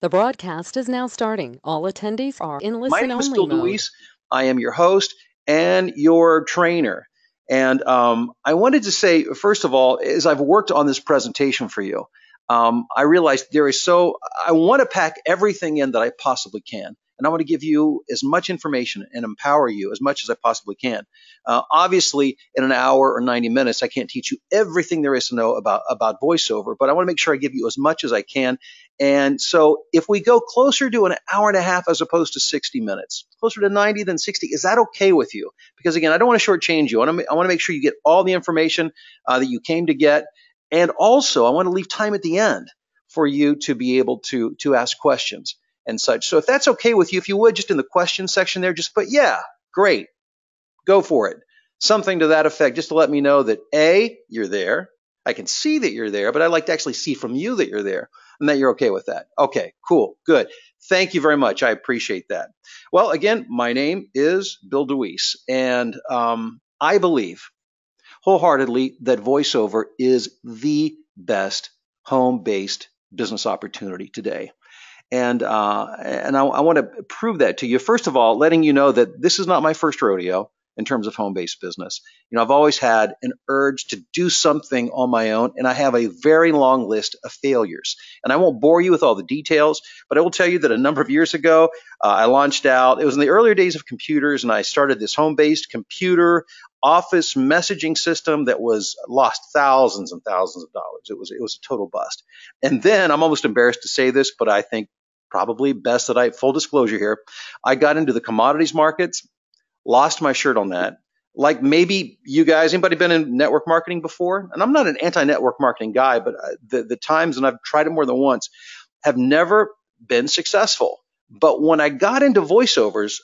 The broadcast is now starting. All attendees are in My name is listen-only Bill mode. DeWees. I am your host and your trainer. And I wanted to say, first of all, as I've worked on this presentation for you, I realized I want to pack everything in that I possibly can. And I want to give you as much information and empower you as much as I possibly can. Obviously, in an hour or 90 minutes, I can't teach you everything there is to know about voiceover, but I want to make sure I give you as much as I can. And so if we go closer to an hour and a half as opposed to 60 minutes, closer to 90 than 60, is that okay with you? Because again, I don't want to shortchange you. I want to make sure you get all the information that you came to get. And also, I want to leave time at the end for you to be able to ask questions and such. So if that's okay with you, if you would, just in the question section there, just put, yeah, great, go for it. Something to that effect, just to let me know that A, you're there. I can see that you're there, but I'd like to actually see from you that you're there and that you're okay with that. Okay, cool, good. Thank you very much. I appreciate that. Well, again, my name is Bill DeWees, and I believe wholeheartedly that voiceover is the best home-based business opportunity today. And I want to prove that to you. First of all, letting you know that this is not my first rodeo in terms of home-based business. I've always had an urge to do something on my own, and I have a very long list of failures. And I won't bore you with all the details, but I will tell you that a number of years ago, I launched out. It was in the earlier days of computers, and I started this home-based computer office messaging system that was lost thousands and thousands of dollars. It was a total bust. And then I'm almost embarrassed to say this, but I think probably best that full disclosure here, I got into the commodities markets, lost my shirt on that. Like maybe you guys, anybody been in network marketing before? And I'm not an anti-network marketing guy, but the times, and I've tried it more than once, have never been successful. But when I got into voiceovers,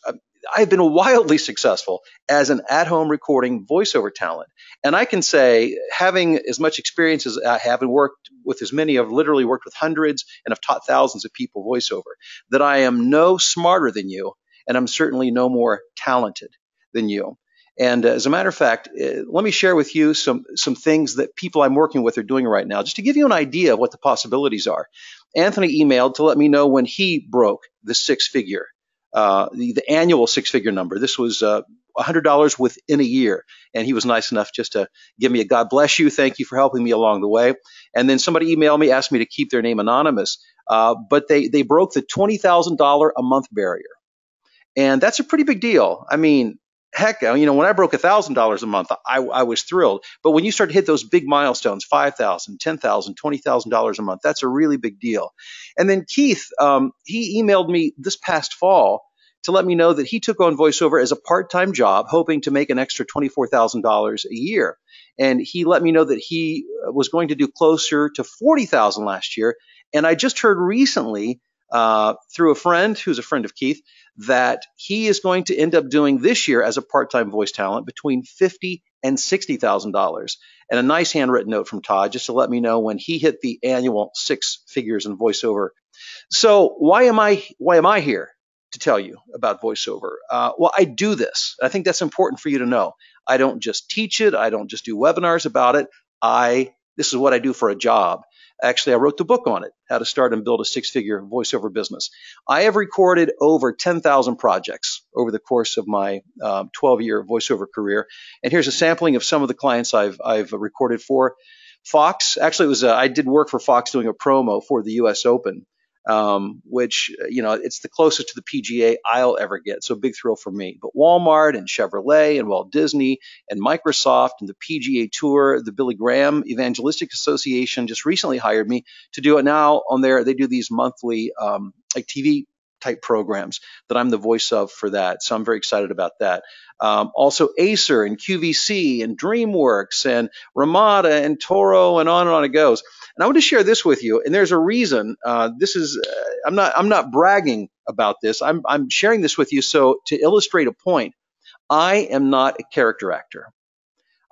I've been wildly successful as an at-home recording voiceover talent. And I can say, having as much experience as I have and worked with as many, I've literally worked with hundreds and have taught thousands of people voiceover, that I am no smarter than you, and I'm certainly no more talented than you. And as a matter of fact, let me share with you some things that people I'm working with are doing right now, just to give you an idea of what the possibilities are. Anthony emailed to let me know when he broke the six-figure, the annual six-figure number. This was $100 within a year, and he was nice enough just to give me a God bless you, thank you for helping me along the way. And then somebody emailed me, asked me to keep their name anonymous, but they broke the $20,000 a month barrier. And that's a pretty big deal. I mean, heck, when I broke $1,000 a month, I was thrilled. But when you start to hit those big milestones, $5,000, $10,000, $20,000 a month, that's a really big deal. And then Keith, he emailed me this past fall to let me know that he took on voiceover as a part-time job, hoping to make an extra $24,000 a year. And he let me know that he was going to do closer to $40,000 last year. And I just heard recently through a friend who's a friend of Keith that he is going to end up doing this year as a part-time voice talent between $50,000 and $60,000. And a nice handwritten note from Todd just to let me know when he hit the annual six figures in voiceover. So why am I here to tell you about voiceover? Well, I do this. I think that's important for you to know. I don't just teach it. I don't just do webinars about it. This is what I do for a job. Actually, I wrote the book on it, How to Start and Build a Six-Figure Voiceover Business. I have recorded over 10,000 projects over the course of my 12-year voiceover career. And here's a sampling of some of the clients I've recorded for. Fox, actually, I did work for Fox doing a promo for the U.S. Open, which, it's the closest to the PGA I'll ever get. So big thrill for me. But Walmart and Chevrolet and Walt Disney and Microsoft and the PGA Tour, the Billy Graham Evangelistic Association just recently hired me to do it now on they do these monthly like TV type programs that I'm the voice of for that. So I'm very excited about that. Also Acer and QVC and DreamWorks and Ramada and Toro and on it goes. And I want to share this with you. And there's a reason. I'm not bragging about this. I'm sharing this with you so to illustrate a point. I am not a character actor.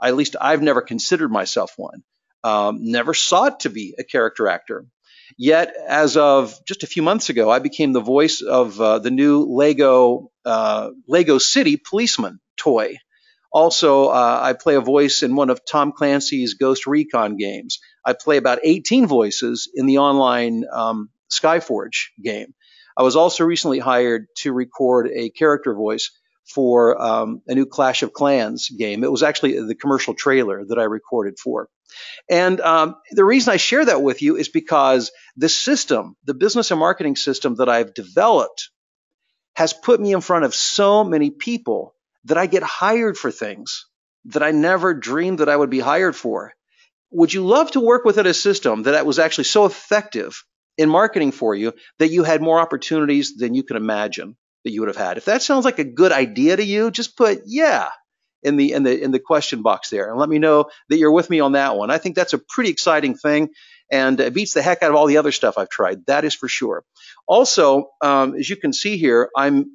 At least I've never considered myself one. Never sought to be a character actor. Yet, as of just a few months ago, I became the voice of the new Lego City policeman toy. Also, I play a voice in one of Tom Clancy's Ghost Recon games. I play about 18 voices in the online Skyforge game. I was also recently hired to record a character voice for a new Clash of Clans game. It was actually the commercial trailer that I recorded for. And the reason I share that with you is because the system, the business and marketing system that I've developed, has put me in front of so many people that I get hired for things that I never dreamed that I would be hired for. Would you love to work within a system that was actually so effective in marketing for you that you had more opportunities than you could imagine that you would have had? If that sounds like a good idea to you, just put yeah in the question box there and let me know that you're with me on that one. I think that's a pretty exciting thing, and it beats the heck out of all the other stuff I've tried. That is for sure. Also, as you can see here, I'm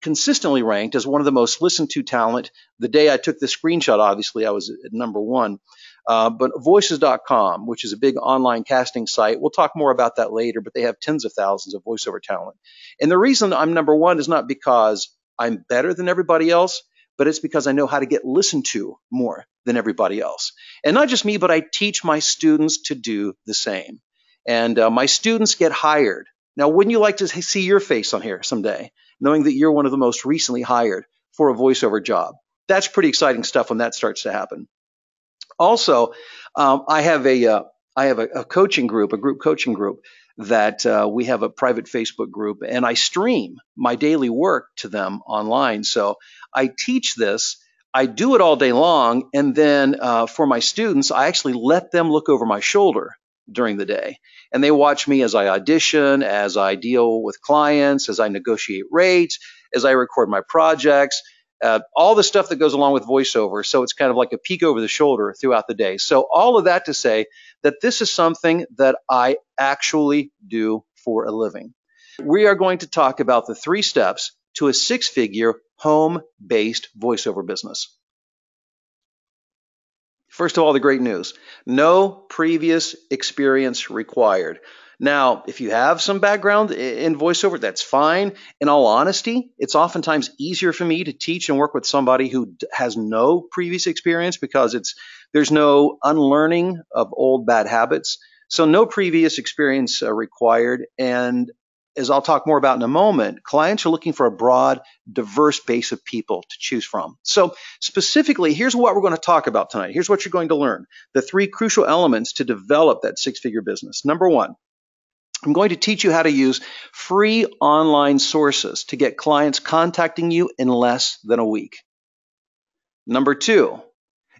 consistently ranked as one of the most listened to talent. The day I took the screenshot, obviously, I was at number one. But voices.com, which is a big online casting site, we'll talk more about that later, but they have tens of thousands of voiceover talent. And the reason I'm number one is not because I'm better than everybody else, but it's because I know how to get listened to more than everybody else. And not just me, but I teach my students to do the same. And my students get hired. Now, wouldn't you like to see your face on here someday, knowing that you're one of the most recently hired for a voiceover job? That's pretty exciting stuff when that starts to happen. Also, I have a coaching group, a group coaching group that we have a private Facebook group, and I stream my daily work to them online. So I teach this. I do it all day long, and then for my students, I actually let them look over my shoulder during the day. And they watch me as I audition, as I deal with clients, as I negotiate rates, as I record my projects, all the stuff that goes along with voiceover. So it's kind of like a peek over the shoulder throughout the day. So all of that to say that this is something that I actually do for a living. We are going to talk about the 3 steps to a 6-figure home-based voiceover business. First of all, the great news: no previous experience required. Now, if you have some background in voiceover, that's fine. In all honesty, it's oftentimes easier for me to teach and work with somebody who has no previous experience because there's no unlearning of old bad habits. So no previous experience required. And as I'll talk more about in a moment, clients are looking for a broad, diverse base of people to choose from. So specifically, here's what we're going to talk about tonight. Here's what you're going to learn. The 3 crucial elements to develop that 6-figure business. Number 1, I'm going to teach you how to use free online sources to get clients contacting you in less than a week. Number 2,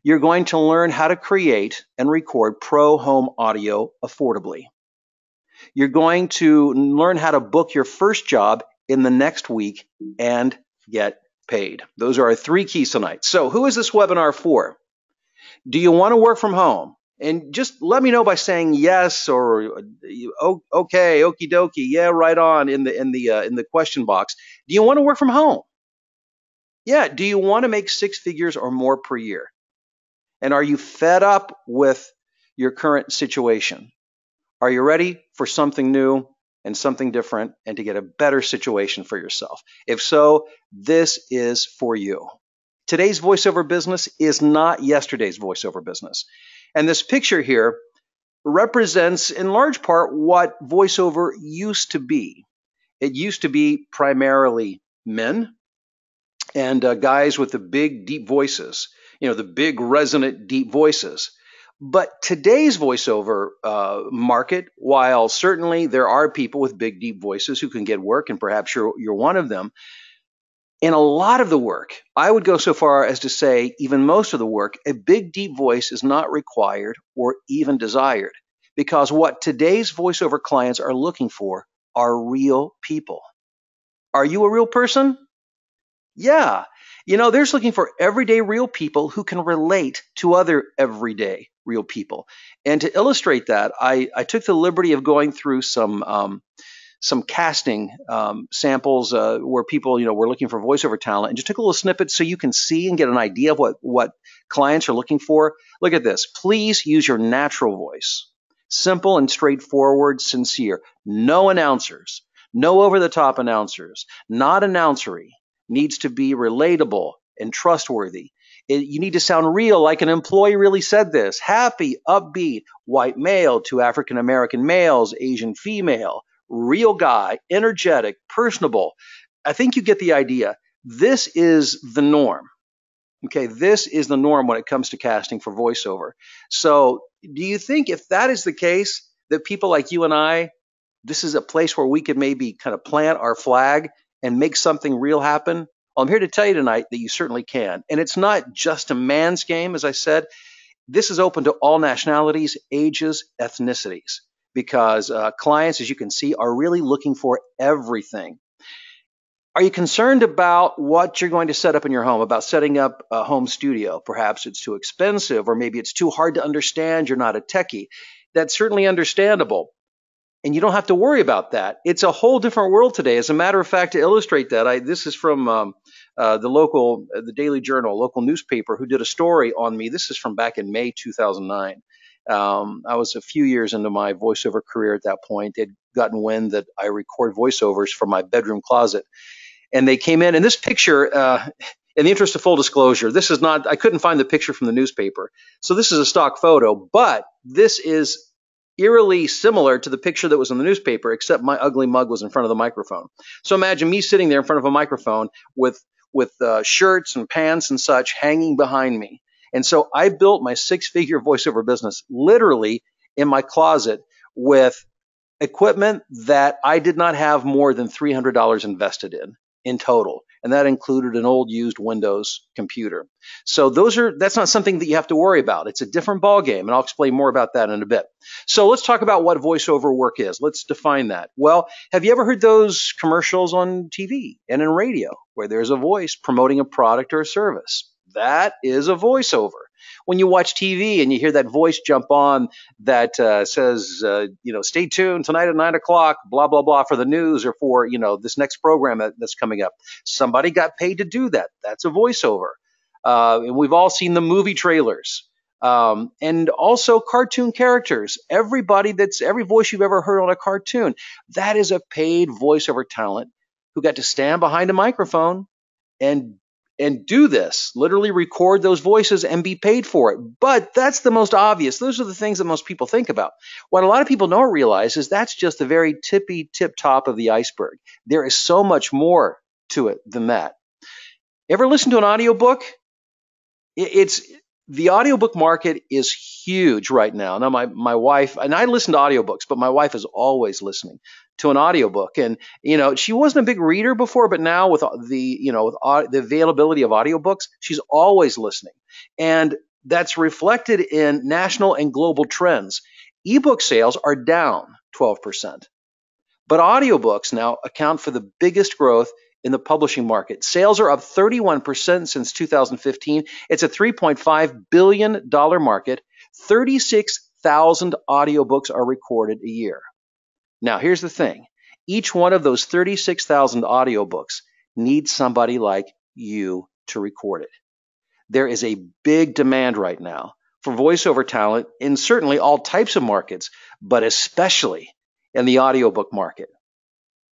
you're going to learn how to create and record pro home audio affordably. You're going to learn how to book your first job in the next week and get paid. Those are our 3 keys tonight. So who is this webinar for? Do you want to work from home? And just let me know by saying yes or okay, okie dokie, yeah, right on in the question box. Do you want to work from home? Yeah. Do you want to make 6 figures or more per year? And are you fed up with your current situation? Are you ready for something new and something different and to get a better situation for yourself? If so, this is for you. Today's voiceover business is not yesterday's voiceover business. And this picture here represents in large part what voiceover used to be. It used to be primarily men and guys with the big, deep voices, the big, resonant, deep voices. But today's voiceover market, while certainly there are people with big, deep voices who can get work, and perhaps you're one of them, in a lot of the work, I would go so far as to say even most of the work, a big, deep voice is not required or even desired, because what today's voiceover clients are looking for are real people. Are you a real person? Yeah. They're looking for everyday real people who can relate to other everyday real people. And to illustrate that, I took the liberty of going through some casting samples where people, were looking for voiceover talent, and just took a little snippet so you can see and get an idea of what clients are looking for. Look at this. Please use your natural voice. Simple and straightforward, sincere. No announcers. No over-the-top announcers. Not announcery. Needs to be relatable and trustworthy. You need to sound real, like an employee really said this. Happy, upbeat, white male to African American males, Asian female, real guy, energetic, personable. I think you get the idea. This is the norm. Okay, this is the norm when it comes to casting for voiceover. So, do you think if that is the case, that people like you and I, this is a place where we could maybe kind of plant our flag and make something real happen? Well, I'm here to tell you tonight that you certainly can. And it's not just a man's game, as I said. This is open to all nationalities, ages, ethnicities, because clients, as you can see, are really looking for everything. Are you concerned about what you're going to set up in your home, about setting up a home studio? Perhaps it's too expensive, or maybe it's too hard to understand. You're not a techie. That's certainly understandable. And you don't have to worry about that. It's a whole different world today. As a matter of fact, to illustrate that, this is from the Daily Journal, a local newspaper, who did a story on me. This is from back in May 2009. I was a few years into my voiceover career at that point. They'd gotten wind that I record voiceovers from my bedroom closet. And they came in, and this picture, in the interest of full disclosure, this is not, I couldn't find the picture from the newspaper. So this is a stock photo, but this is eerily similar to the picture that was in the newspaper, except my ugly mug was in front of the microphone. So imagine me sitting there in front of a microphone with shirts and pants and such hanging behind me. And so I built my six-figure voiceover business literally in my closet with equipment that I did not have more than $300 invested in total. And that included an old used Windows computer. So that's not something that you have to worry about. It's a different ballgame, and I'll explain more about that in a bit. So let's talk about what voiceover work is. Let's define that. Well, have you ever heard those commercials on TV and in radio where there's a voice promoting a product or a service? That is a voiceover. When you watch TV and you hear that voice jump on that says, stay tuned tonight at 9 o'clock, blah, blah, blah, for the news or for, this next program that's coming up. Somebody got paid to do that. That's a voiceover. And we've all seen the movie trailers. And also cartoon characters. Every voice you've ever heard on a cartoon, that is a paid voiceover talent who got to stand behind a microphone and do this, literally record those voices and be paid for it. But that's the most obvious. Those are the things that most people think about. What a lot of people don't realize is that's just the very tip top of the iceberg. There is so much more to it than that. Ever listen to an audiobook? The audiobook market is huge right now. Now, my wife, and I listen to audiobooks, but my wife is always listening to an audiobook. And, she wasn't a big reader before, but now with the availability of audiobooks, she's always listening. And that's reflected in national and global trends. Ebook sales are down 12%. But audiobooks now account for the biggest growth in the publishing market. Sales are up 31% since 2015. It's a $3.5 billion market. 36,000 audiobooks are recorded a year. Now, here's the thing. Each one of those 36,000 audiobooks needs somebody like you to record it. There is a big demand right now for voiceover talent in certainly all types of markets, but especially in the audiobook market.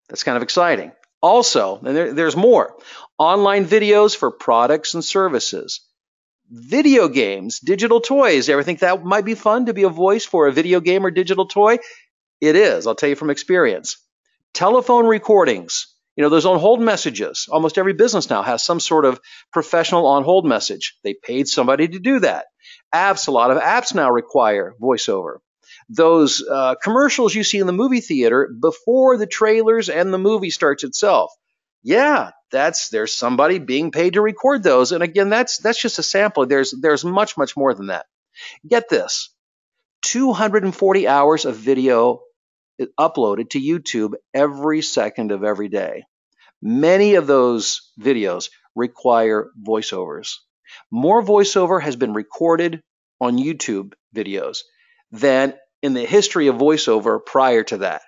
That's kind of exciting. Also, and there's more, online videos for products and services, video games, digital toys. Ever think that might be fun to be a voice for a video game or digital toy? It is, I'll tell you from experience. Telephone recordings, those on-hold messages. Almost every business now has some sort of professional on-hold message. They paid somebody to do that. Apps, a lot of apps now require voiceover. Those commercials you see in the movie theater before the trailers and the movie starts itself. Yeah, there's somebody being paid to record those. And again, that's just a sample. There's much, much more than that. Get this, 240 hours of video uploaded to YouTube every second of every day. Many of those videos require voiceovers. More voiceover has been recorded on YouTube videos than in the history of voiceover prior to that.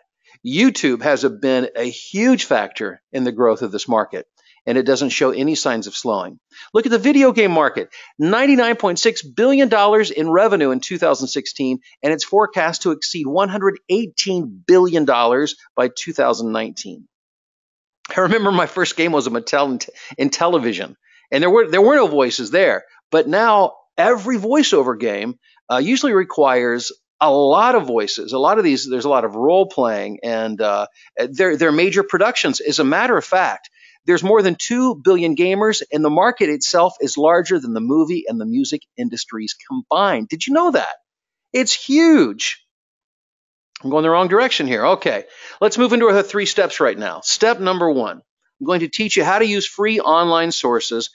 YouTube has been a huge factor in the growth of this market, and it doesn't show any signs of slowing. Look at the video game market, $99.6 billion in revenue in 2016, and it's forecast to exceed $118 billion by 2019. I remember my first game was a Mattel in Television, and there were no voices there, But now every voiceover game usually requires a lot of voices. A lot of these, there's a lot of role playing, and they're major productions. As a matter of fact, there's more than 2 billion gamers, and the market itself is larger than the movie and the music industries combined. Did you know that? It's huge. I'm going the wrong direction here. Okay, let's move into our 3 steps right now. Step number 1, I'm going to teach you how to use free online sources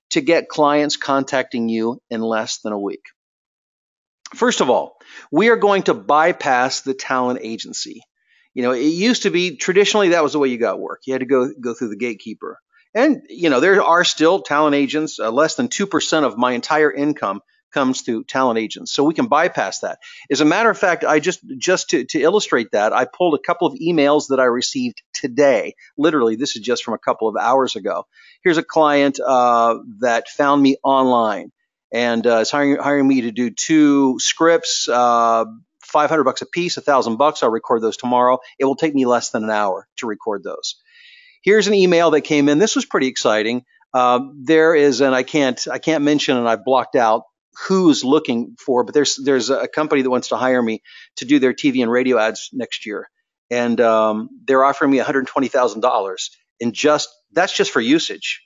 to get clients contacting you in less than a week. First of all, we are going to bypass the talent agency. You know, it used to be traditionally that was the way you got work. You had to go through the gatekeeper. And, you know, there are still talent agents. Less than 2% of my entire income comes through talent agents. So we can bypass that. As a matter of fact, I just to illustrate that, I pulled a couple of emails that I received today. Literally, this is just from a couple of hours ago. Here's a client that found me online and is hiring me to do 2 scripts, $500 a piece, $1,000. I'll record those tomorrow. It will take me less than an hour to record those. Here's an email that came in. This was pretty exciting. There is, and I can't mention, and I've blocked out who's looking for, but there's a company that wants to hire me to do their TV and radio ads next year, and they're offering me $120,000, and that's just for usage.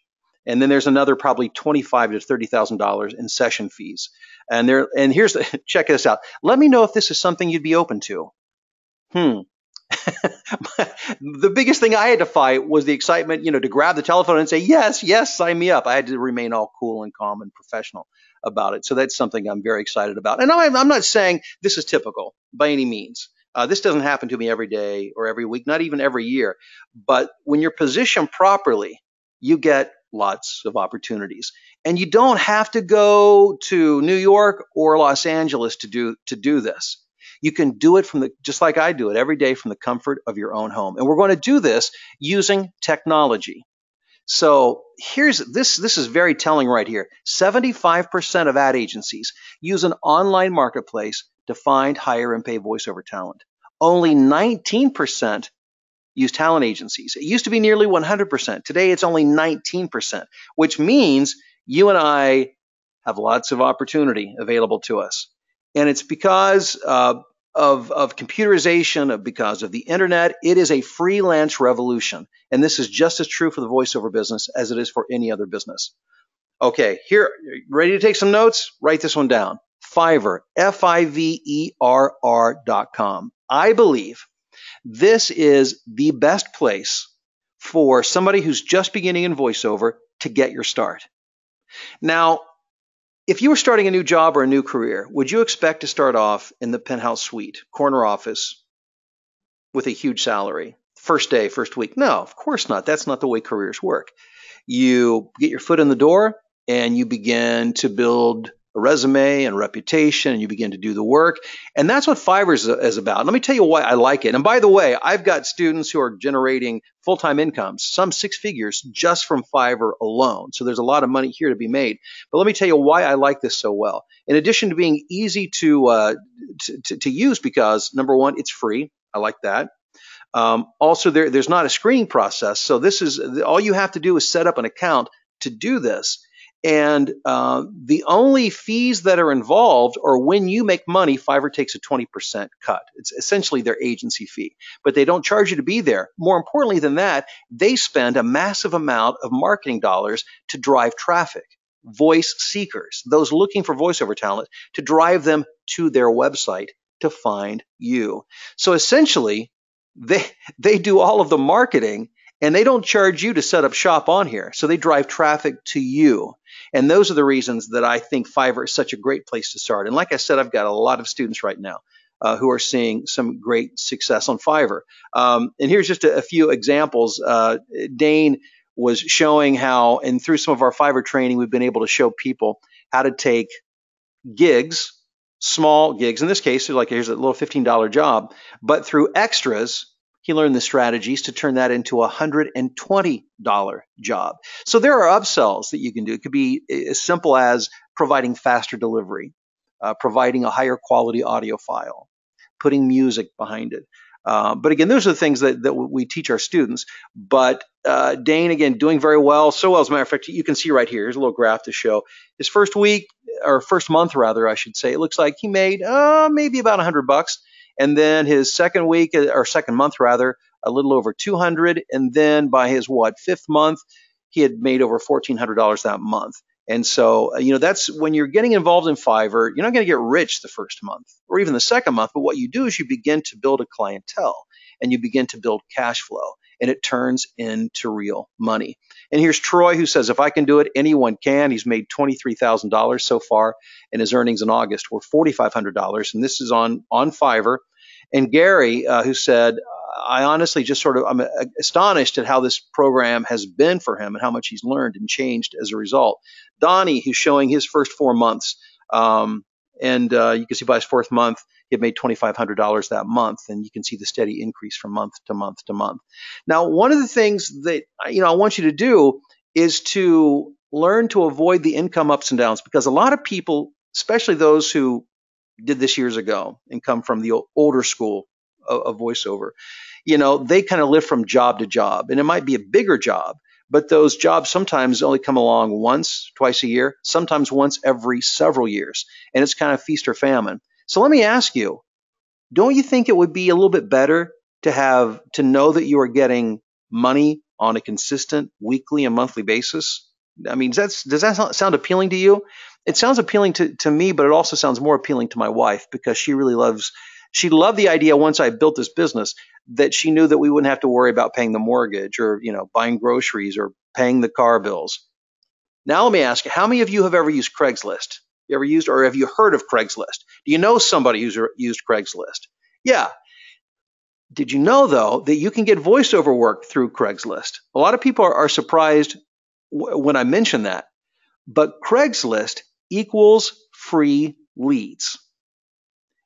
And then there's another probably $25,000 to $30,000 in session fees. And here's check this out. Let me know if this is something you'd be open to. The biggest thing I had to fight was the excitement, you know, to grab the telephone and say, yes, sign me up. I had to remain all cool and calm and professional about it. So that's something I'm very excited about. And I'm not saying this is typical by any means. This doesn't happen to me every day or every week, not even every year. But when you're positioned properly, you get lots of opportunities. And you don't have to go to New York or Los Angeles to do this. You can do it just like I do it every day from the comfort of your own home. And we're going to do this using technology. So this is very telling right here. 75% of ad agencies use an online marketplace to find, hire, and pay voiceover talent. Only 19% use talent agencies. It used to be nearly 100%. Today, it's only 19%, which means you and I have lots of opportunity available to us. And it's because of computerization, because of the internet. It is a freelance revolution. And this is just as true for the voiceover business as it is for any other business. Okay, here, ready to take some notes? Write this one down. Fiverr, Fiverr.com. I believe this is the best place for somebody who's just beginning in voiceover to get your start. Now, if you were starting a new job or a new career, would you expect to start off in the penthouse suite, corner office, with a huge salary? First day, first week? No, of course not. That's not the way careers work. You get your foot in the door and you begin to build a resume and reputation, and you begin to do the work. And that's what Fiverr is about. Let me tell you why I like it. And by the way, I've got students who are generating full-time incomes, some 6 figures, just from Fiverr alone. So there's a lot of money here to be made. But let me tell you why I like this so well. In addition to being easy to use, because number one, it's free. I like that. Also, there's not a screening process. So this is all you have to do is set up an account to do this. And the only fees that are involved are when you make money, Fiverr takes a 20% cut. It's essentially their agency fee, but they don't charge you to be there. More importantly than that, they spend a massive amount of marketing dollars to drive traffic, voice seekers, those looking for voiceover talent, to drive them to their website to find you. So essentially, they do all of the marketing, and they don't charge you to set up shop on here. So they drive traffic to you. And those are the reasons that I think Fiverr is such a great place to start. And like I said, I've got a lot of students right now who are seeing some great success on Fiverr. And here's just a few examples. Dane was showing how, and through some of our Fiverr training, we've been able to show people how to take gigs, small gigs. In this case, like here's a little $15 job, but through extras, he learned the strategies to turn that into a $120 job. So there are upsells that you can do. It could be as simple as providing faster delivery, providing a higher quality audio file, putting music behind it. But again, those are the things that we teach our students. But Dane, again, doing very well. So well, as a matter of fact, you can see right here. Here's a little graph to show his first week, or first month rather, I should say. It looks like he made maybe about $100, and then his second week, or second month rather, a little over 200, and then by his fifth month, he had made over $1,400 that month. And so, that's when you're getting involved in Fiverr, you're not going to get rich the first month or even the second month. But what you do is you begin to build a clientele and you begin to build cash flow, and it turns into real money. And here's Troy, who says, if I can do it, anyone can. He's made $23,000 so far, and his earnings in August were $4,500. And this is on Fiverr. And Gary, who said, I honestly I'm astonished at how this program has been for him and how much he's learned and changed as a result. Donnie, who's showing his first 4 months, and you can see by his fourth month, he had made $2,500 that month, and you can see the steady increase from month to month to month. Now, one of the things that I want you to do is to learn to avoid the income ups and downs, because a lot of people, especially those who did this years ago and come from the older school of voiceover, they kind of live from job to job, and it might be a bigger job, but those jobs sometimes only come along once, twice a year, sometimes once every several years, and it's kind of feast or famine. So let me ask you, don't you think it would be a little bit better to know that you are getting money on a consistent weekly and monthly basis? I mean, does that sound appealing to you? It sounds appealing to me, but it also sounds more appealing to my wife, because she loved the idea once I built this business that she knew that we wouldn't have to worry about paying the mortgage or, buying groceries or paying the car bills. Now, let me ask you, how many of you have ever used Craigslist? You ever used, or have you heard of Craigslist? Do you know somebody who's used Craigslist? Yeah. Did you know, though, that you can get voiceover work through Craigslist? A lot of people are surprised when I mention that, but Craigslist equals free leads.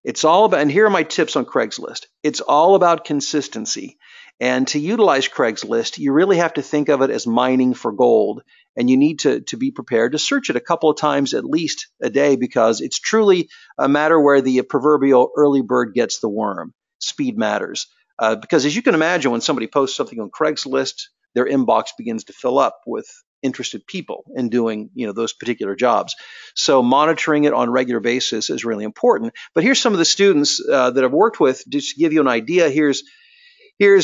It's all about, and here are my tips on Craigslist. It's all about consistency. And to utilize Craigslist, you really have to think of it as mining for gold. And you need to be prepared to search it a couple of times at least a day, because it's truly a matter where the proverbial early bird gets the worm. Speed matters. Because as you can imagine, when somebody posts something on Craigslist, their inbox begins to fill up with interested people in doing those particular jobs. So monitoring it on a regular basis is really important. But here's some of the students that I've worked with, just to give you an idea. Here's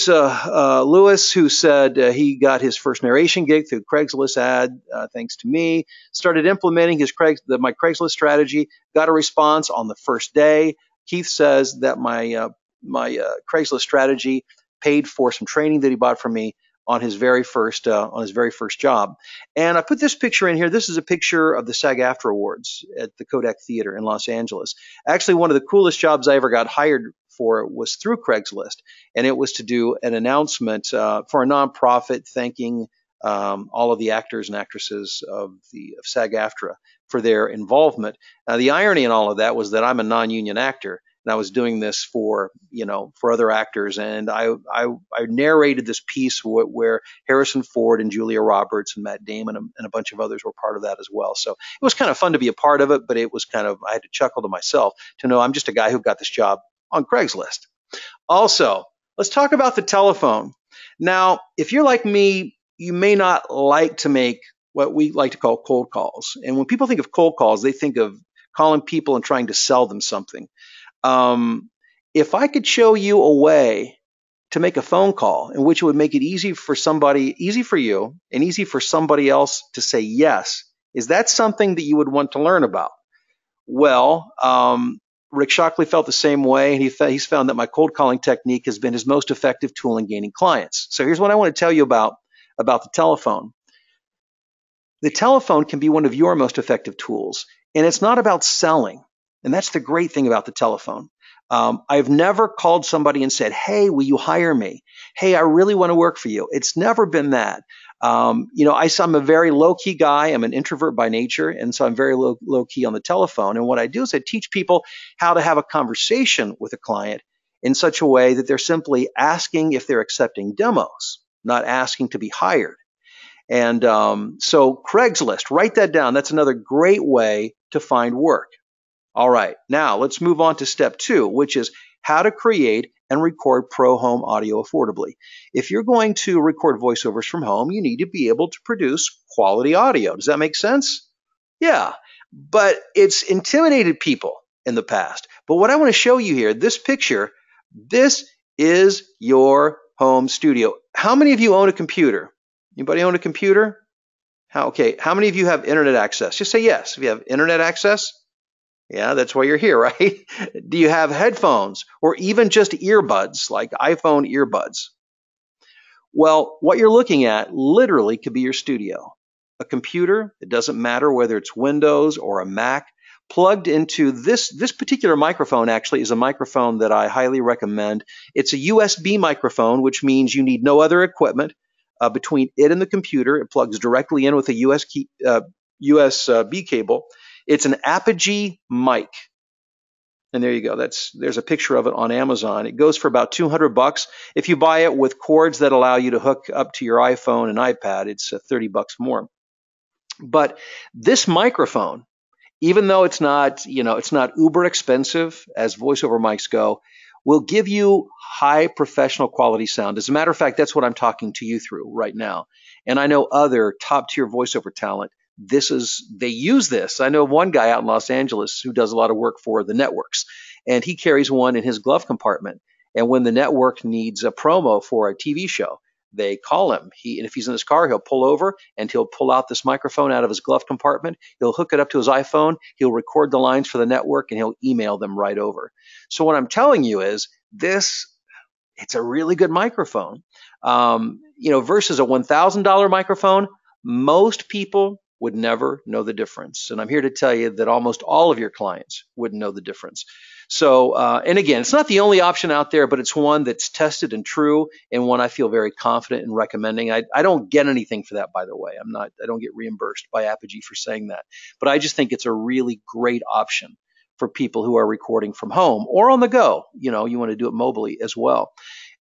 Lewis, who said he got his first narration gig through Craigslist ad, thanks to me. Started implementing my Craigslist strategy, got a response on the first day. Keith says that my Craigslist strategy paid for some training that he bought from me on his very first job. And I put this picture in here. This is a picture of the SAG-AFTRA Awards at the Kodak Theater in Los Angeles. Actually, one of the coolest jobs I ever got hired for was through Craigslist, and it was to do an announcement for a nonprofit thanking all of the actors and actresses of SAG-AFTRA for their involvement. Now, the irony in all of that was that I'm a non-union actor, and I was doing this for other actors, and I narrated this piece where Harrison Ford and Julia Roberts and Matt Damon and a bunch of others were part of that as well. So it was kind of fun to be a part of it, but it was I had to chuckle to myself to know I'm just a guy who got this job on Craigslist. Also, let's talk about the telephone. Now, if you're like me, you may not like to make what we like to call cold calls. And when people think of cold calls, they think of calling people and trying to sell them something. If I could show you a way to make a phone call in which it would make it easy for you and easy for somebody else to say yes, is that something that you would want to learn about? Well, Rick Shockley felt the same way, and he's found that my cold calling technique has been his most effective tool in gaining clients. So here's what I want to tell you about the telephone. The telephone can be one of your most effective tools, and it's not about selling. And that's the great thing about the telephone. I've never called somebody and said, hey, will you hire me? Hey, I really want to work for you. It's never been that. I'm a very low-key guy. I'm an introvert by nature, and so I'm very low-key on the telephone. And what I do is I teach people how to have a conversation with a client in such a way that they're simply asking if they're accepting demos, not asking to be hired. And so Craigslist, write that down. That's another great way to find work. All right, now let's move on to step 2, which is how to create and record pro home audio affordably. If you're going to record voiceovers from home, you need to be able to produce quality audio. Does that make sense? Yeah, but it's intimidated people in the past. But what I want to show you here, this picture, this is your home studio. How many of you own a computer? Anybody own a computer? Okay, how many of you have internet access? Just say yes if you have internet access. Yeah, that's why you're here, right? Do you have headphones or even just earbuds, like iPhone earbuds? Well, what you're looking at literally could be your studio. A computer, it doesn't matter whether it's Windows or a Mac, plugged into this particular microphone actually is a microphone that I highly recommend. It's a USB microphone, which means you need no other equipment between it and the computer. It plugs directly in with a USB cable. It's an Apogee mic. And there you go. There's a picture of it on Amazon. It goes for about $200. If you buy it with cords that allow you to hook up to your iPhone and iPad, it's $30 more. But this microphone, even though it's not uber expensive as voiceover mics go, will give you high professional quality sound. As a matter of fact, that's what I'm talking to you through right now. And I know other top tier voiceover talent, they use this. I know one guy out in Los Angeles who does a lot of work for the networks, and he carries one in his glove compartment. And when the network needs a promo for a TV show, they call him. And if he's in his car, he'll pull over and he'll pull out this microphone out of his glove compartment. He'll hook it up to his iPhone. He'll record the lines for the network and he'll email them right over. So what I'm telling you is it's a really good microphone. Versus a $1,000 microphone, most people would never know the difference. And I'm here to tell you that almost all of your clients wouldn't know the difference. So, and again, it's not the only option out there, but it's one that's tested and true, and one I feel very confident in recommending. I don't get anything for that, by the way. I don't get reimbursed by Apogee for saying that, but I just think it's a really great option for people who are recording from home or on the go. You want to do it mobily as well.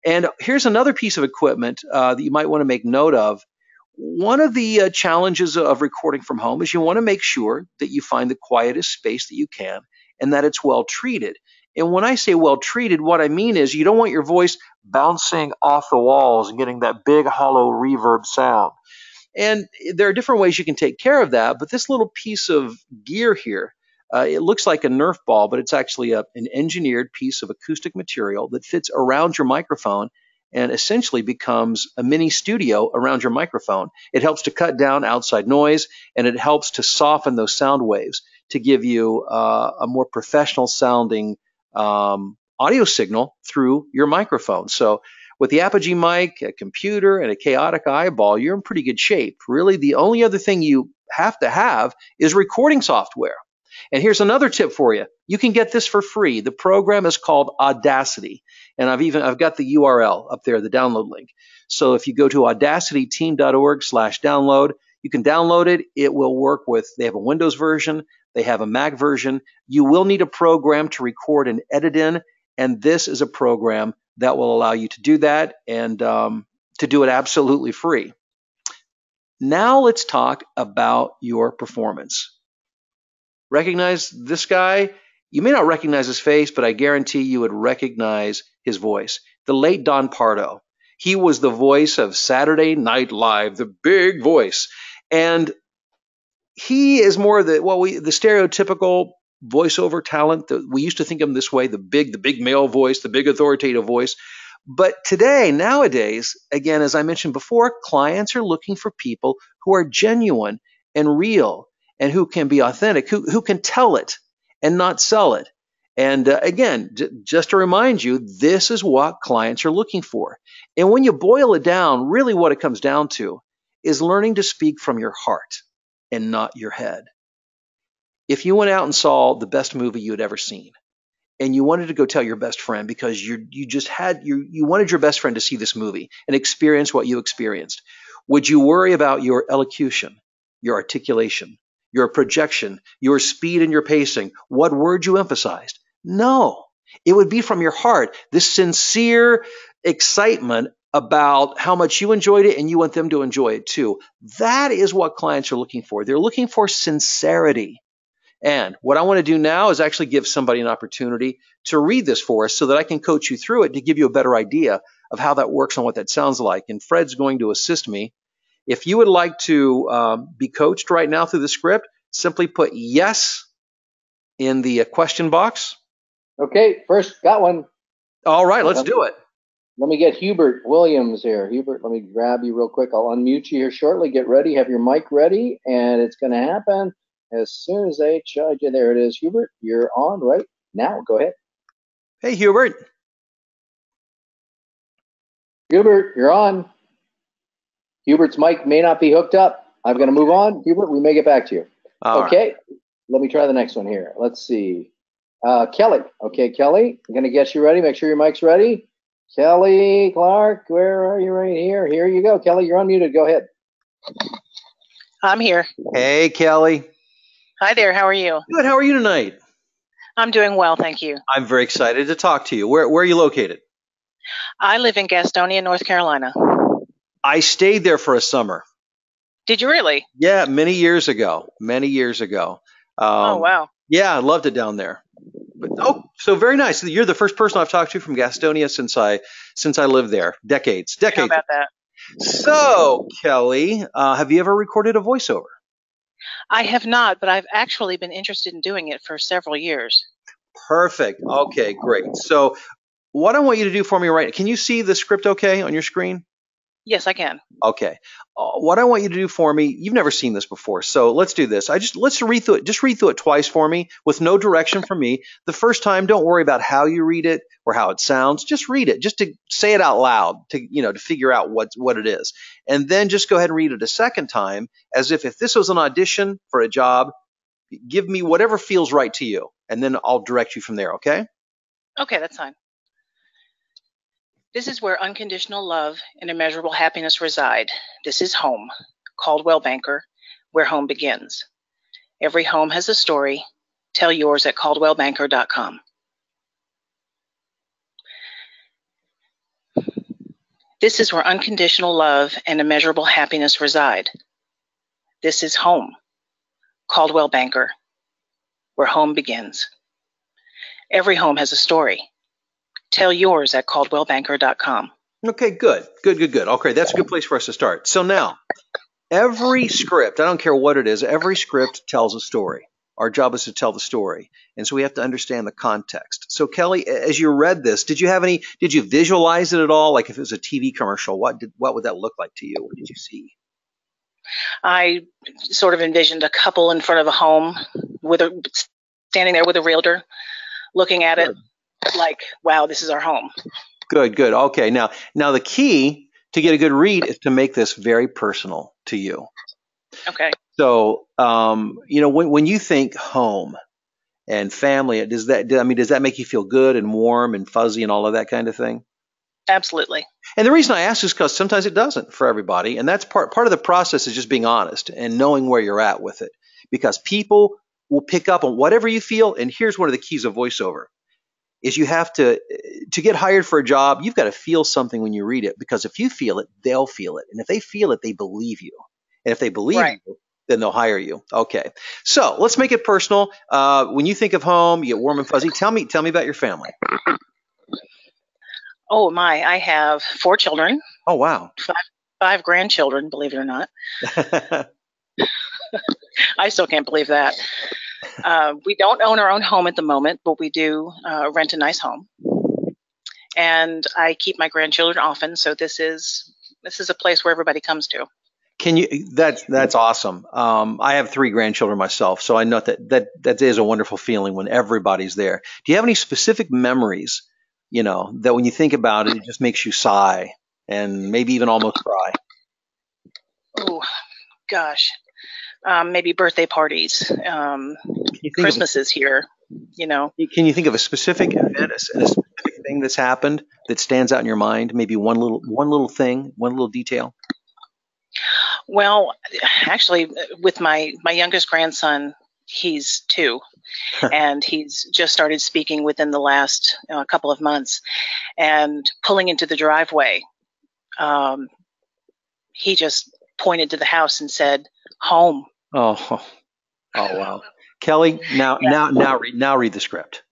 And here's another piece of equipment that you might want to make note of. One of the challenges of recording from home is you want to make sure that you find the quietest space that you can and that it's well treated. And when I say well treated, what I mean is you don't want your voice bouncing off the walls and getting that big hollow reverb sound. And there are different ways you can take care of that, but this little piece of gear here, it looks like a Nerf ball, but it's actually an engineered piece of acoustic material that fits around your microphone and essentially becomes a mini studio around your microphone. It helps to cut down outside noise, and it helps to soften those sound waves to give you a more professional sounding audio signal through your microphone. So with the Apogee mic, a computer, and a chaotic eyeball, you're in pretty good shape. Really, the only other thing you have to have is recording software. And here's another tip for you. You can get this for free. The program is called Audacity. And I've got the URL up there, the download link. So if you go to audacityteam.org/download, you can download it. It will work they have a Windows version. They have a Mac version. You will need a program to record and edit in. And this is a program that will allow you to do that and to do it absolutely free. Now let's talk about your performance. Recognize this guy? You may not recognize his face, but I guarantee you would recognize his voice. The late Don Pardo. He was the voice of Saturday Night Live, the big voice. And he is more the stereotypical voiceover talent. We used to think of him this way, the big male voice, the big authoritative voice. But nowadays, again, as I mentioned before, clients are looking for people who are genuine and real and who can be authentic, who can tell it and not sell it. And again, just to remind you, this is what clients are looking for. And when you boil it down, really what it comes down to is learning to speak from your heart and not your head. If you went out and saw the best movie you had ever seen, and you wanted to go tell your best friend because you wanted your best friend to see this movie and experience what you experienced, would you worry about your elocution, your articulation, your projection, your speed and your pacing, what words you emphasized? No, it would be from your heart, this sincere excitement about how much you enjoyed it and you want them to enjoy it too. That is what clients are looking for. They're looking for sincerity. And what I want to do now is actually give somebody an opportunity to read this for us so that I can coach you through it to give you a better idea of how that works and what that sounds like. And Fred's going to assist me. If you would like to be coached right now through the script, simply put yes in the question box. Okay, first got one. All right, let's do it. Let me get Hubert Williams here. Hubert, let me grab you real quick. I'll unmute you here shortly. Get ready. Have your mic ready, and it's going to happen as soon as they charge you. There it is, Hubert. You're on right now. Go ahead. Hey, Hubert. Hubert, you're on. Hubert's mic may not be hooked up. I'm going to move on. Hubert, we may get back to you. Okay, right. Let me try the next one here. Let's see. Kelly. Okay, Kelly, I'm going to get you ready. Make sure your mic's ready. Kelly Clark, where are you? Right here. Here you go. Kelly, you're unmuted. Go ahead. I'm here. Hey, Kelly. Hi there. How are you? Good. How are you tonight? I'm doing well, thank you. I'm very excited to talk to you. Where are you located? I live in Gastonia, North Carolina. I stayed there for a summer. Did you really? Yeah, many years ago. Oh, wow. Yeah, I loved it down there. But, so very nice. You're the first person I've talked to from Gastonia since I lived there. Decades. How about that? So, Kelly, have you ever recorded a voiceover? I have not, but I've actually been interested in doing it for several years. Perfect. Okay, great. So what I want you to do for me right now, can you see the script okay on your screen? Yes, I can. Okay. What I want you to do for me, you've never seen this before, so let's do this. Let's read through it. Just read through it twice for me with no direction from me. The first time, don't worry about how you read it or how it sounds. Just read it, just to say it out loud, to figure out what it is. And then just go ahead and read it a second time as if this was an audition for a job. Give me whatever feels right to you, and then I'll direct you from there, okay? Okay, that's fine. This is where unconditional love and immeasurable happiness reside. This is home, Caldwell Banker, where home begins. Every home has a story. Tell yours at caldwellbanker.com. This is where unconditional love and immeasurable happiness reside. This is home, Caldwell Banker, where home begins. Every home has a story. Tell yours at caldwellbanker.com. Okay, good. Okay, that's a good place for us to start. So now, every script, I don't care what it is, every script tells a story. Our job is to tell the story. And so we have to understand the context. So Kelly, as you read this, did you visualize it at all? Like if it was a TV commercial, what would that look like to you? What did you see? I sort of envisioned a couple in front of a home standing there with a realtor, looking at it like, wow, this is our home. Good. Okay. Now the key to get a good read is to make this very personal to you. Okay. So, when you think home and family, does that make you feel good and warm and fuzzy and all of that kind of thing? Absolutely. And the reason I ask is because sometimes it doesn't for everybody. And that's part of the process is just being honest and knowing where you're at with it, because people will pick up on whatever you feel. And here's one of the keys of voiceover is you have to get hired for a job. You've got to feel something when you read it, because if you feel it, they'll feel it. And if they feel it, they believe you. And if they believe you, then they'll hire you. Okay. So let's make it personal. When you think of home, you get warm and fuzzy. Tell me about your family. Oh my, I have 4 children. Oh, wow. 5 grandchildren, believe it or not. I still can't believe that. We don't own our own home at the moment, but we do rent a nice home. And I keep my grandchildren often, so this is a place where everybody comes to. That's awesome. I have 3 grandchildren myself, so I know that is a wonderful feeling when everybody's there. Do you have any specific memories, that when you think about it, it just makes you sigh and maybe even almost cry? Oh, gosh. Maybe birthday parties, Christmases here, Can you think of a specific event, and a specific thing that's happened that stands out in your mind? Maybe one little thing, one little detail? Well, actually, with my youngest grandson, he's 2, and he's just started speaking within the last couple of months. And pulling into the driveway, he just pointed to the house and said, "Home." Oh, wow. Kelly, now read the script.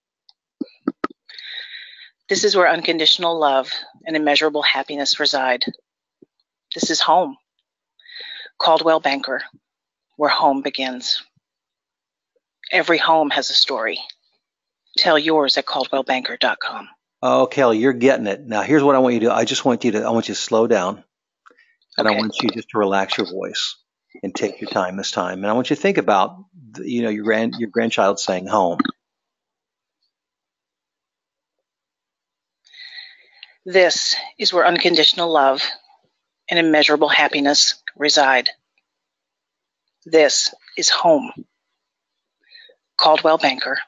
This is where unconditional love and immeasurable happiness reside. This is home. Caldwell Banker, where home begins. Every home has a story. Tell yours at caldwellbanker.com. Oh, Kelly, you're getting it. Now, here's what I want you to do. I want you to slow down, and Okay. I want you just to relax your voice and take your time this time. And I want you to think about, your grandchild saying home. This is where unconditional love and immeasurable happiness reside. This is home. Caldwell Banker,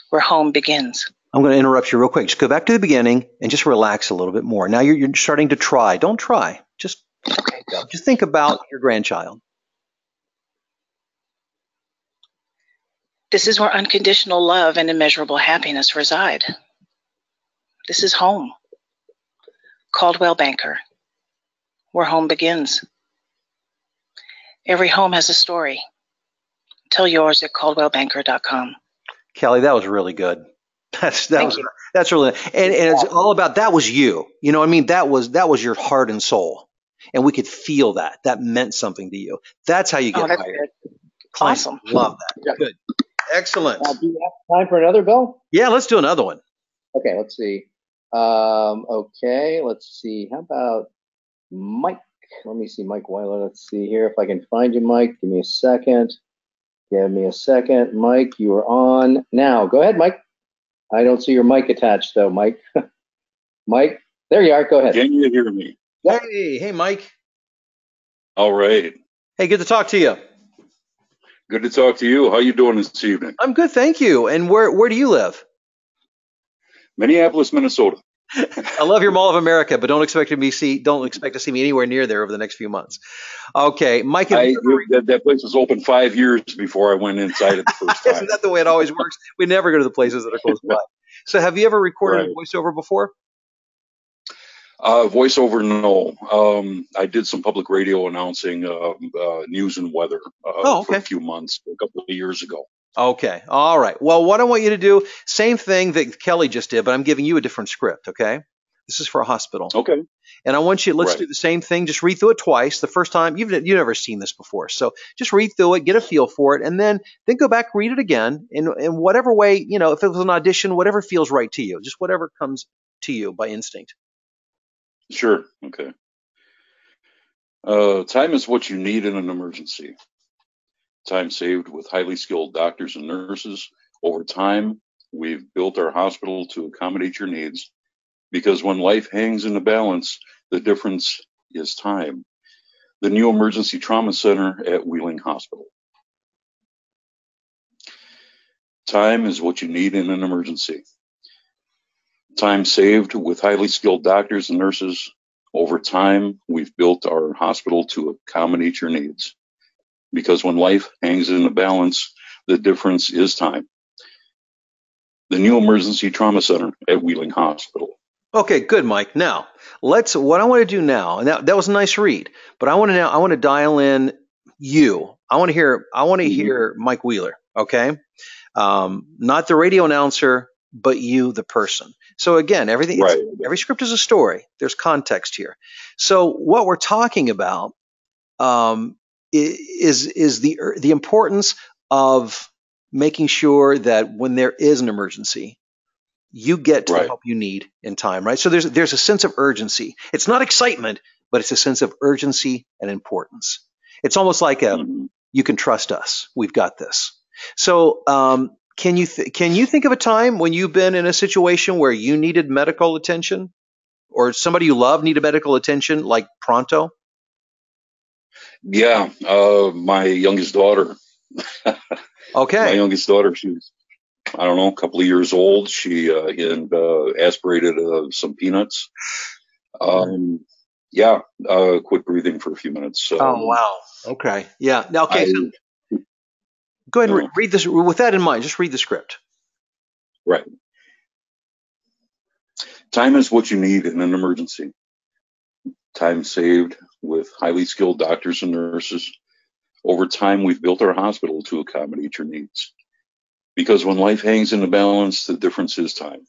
where home begins. I'm going to interrupt you real quick. Just go back to the beginning and just relax a little bit more. Now you're starting to try. Don't try. Just go. Just think about your grandchild. This is where unconditional love and immeasurable happiness reside. This is home. Caldwell Banker, where home begins. Every home has a story. Tell yours at caldwellbanker.com. Kelly, that was really good. That's really, and it's all about, that was you. You know what I mean? That was your heart and soul. And we could feel that. That meant something to you. That's how you get hired. Clients awesome. Love that. Yeah. Good. Excellent. Do you have time for another, Bill? Yeah, let's do another one. Okay, let's see. Let's see. How about Mike? Let me see, Mike Weiler. Let's see here if I can find you, Mike. Give me a second. Mike, you are on now. Go ahead, Mike. I don't see your mic attached, though, Mike. Mike, there you are. Go ahead. Can you hear me? Yep. Hey, Mike. All right. Hey, good to talk to you. Good to talk to you. How you doing this evening? I'm good, thank you. And where do you live? Minneapolis, Minnesota. I love your Mall of America, but don't expect to see me anywhere near there over the next few months. Okay, Mike. That place was open 5 years before I went inside it the first time. Isn't that the way it always works? We never go to the places that are close by. So, have you ever recorded a voiceover before? Voiceover, no. I did some public radio announcing news and weather for a few months, a couple of years ago. Okay. All right. Well, what I want you to do, same thing that Kelly just did, but I'm giving you a different script, okay? This is for a hospital. Okay. And I want you, let's do the same thing. Just read through it twice. The first time, you've never seen this before. So just read through it, get a feel for it, and then go back, read it again in whatever way, if it was an audition, whatever feels right to you, just whatever comes to you by instinct. Sure. Okay. Time is what you need in an emergency. Time saved with highly skilled doctors and nurses. Over time, we've built our hospital to accommodate your needs, because when life hangs in the balance, the difference is time. The new Emergency Trauma Center at Wheeling Hospital. Time is what you need in an emergency. Time saved with highly skilled doctors and nurses. Over time, we've built our hospital to accommodate your needs, because when life hangs in the balance, the difference is time. The new Emergency Trauma Center at Wheeling Hospital. Okay, good, Mike. Now, what I want to do now, and that was a nice read, but I want to dial in you. I want to hear Mike Wheeler, okay? Not the radio announcer, but you, the person. So again, every script is a story. There's context here. So what we're talking about is the importance of making sure that when there is an emergency, you get to the help you need in time, right? So there's a sense of urgency. It's not excitement, but it's a sense of urgency and importance. It's almost like you can trust us. We've got this. So can you think of a time when you've been in a situation where you needed medical attention, or somebody you love needed medical attention, like pronto? Yeah, my youngest daughter. Okay. My youngest daughter, she was, I don't know, a couple of years old. She aspirated some peanuts. Quit breathing for a few minutes. Oh, wow. Okay. Yeah. Now, okay. So go ahead and read this. With that in mind, just read the script. Right. Time is what you need in an emergency. Time saved with highly skilled doctors and nurses. Over time, we've built our hospital to accommodate your needs. Because when life hangs in the balance, the difference is time.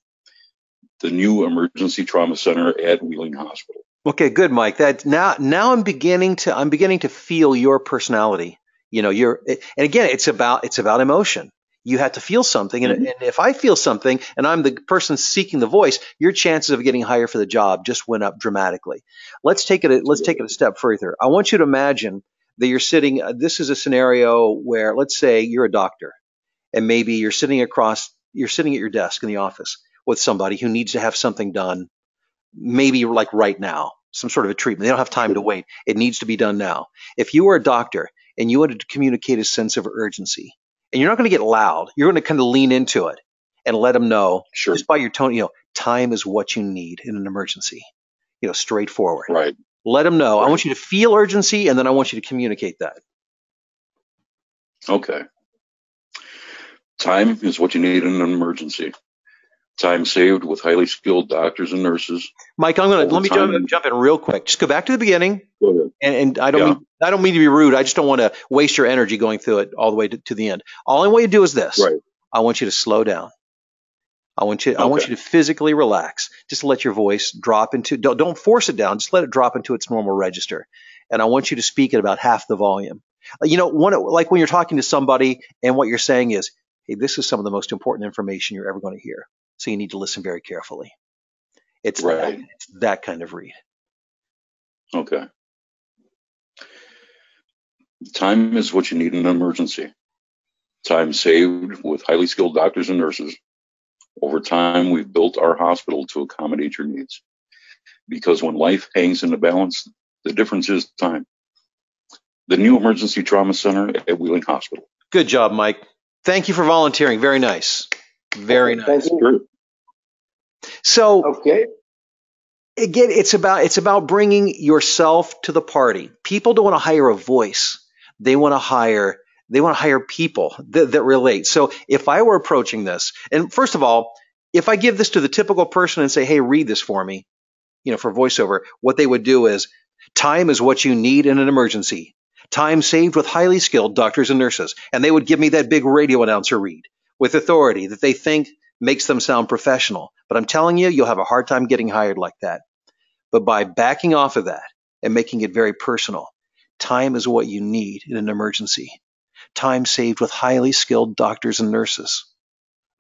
The new emergency trauma center at Wheeling Hospital. Okay, good, Mike. That now I'm beginning to feel your personality. And again, it's about emotion. You have to feel something, and if I feel something, and I'm the person seeking the voice, your chances of getting hired for the job just went up dramatically. Let's take it a step further. I want you to imagine that you're sitting. This is a scenario where, let's say, you're a doctor, and maybe you're sitting at your desk in the office with somebody who needs to have something done, maybe like right now, some sort of a treatment. They don't have time to wait. It needs to be done now. If you were a doctor and you wanted to communicate a sense of urgency, and you're not going to get loud, you're going to kind of lean into it and let them know, just by your tone, time is what you need in an emergency, straightforward. Right. Let them know. Right. I want you to feel urgency, and then I want you to communicate that. Okay. Time is what you need in an emergency. Time saved with highly skilled doctors and nurses. Mike, let me jump in real quick. Just go back to the beginning. Go ahead. And I don't mean to be rude. I just don't want to waste your energy going through it all the way to the end. All I want you to do is this. Right. I want you to slow down. I want you to physically relax. Just let your voice drop into. Don't force it down. Just let it drop into its normal register. And I want you to speak at about half the volume. Like when you're talking to somebody and what you're saying is, hey, this is some of the most important information you're ever going to hear. So you need to listen very carefully. It's that kind of read. Okay. Time is what you need in an emergency. Time saved with highly skilled doctors and nurses. Over time, we've built our hospital to accommodate your needs. Because when life hangs in the balance, the difference is time. The new emergency trauma center at Wheeling Hospital. Good job, Mike. Thank you for volunteering. Very nice. Very nice. Thank you. So, okay. Again, it's about bringing yourself to the party. People don't want to hire a voice. They want to hire people that relate. So if I were approaching this, and first of all, if I give this to the typical person and say, hey, read this for me, for voiceover, what they would do is, time is what you need in an emergency. Time saved with highly skilled doctors and nurses. And they would give me that big radio announcer read with authority that they think makes them sound professional. But I'm telling you, you'll have a hard time getting hired like that. But by backing off of that and making it very personal, time is what you need in an emergency. Time saved with highly skilled doctors and nurses.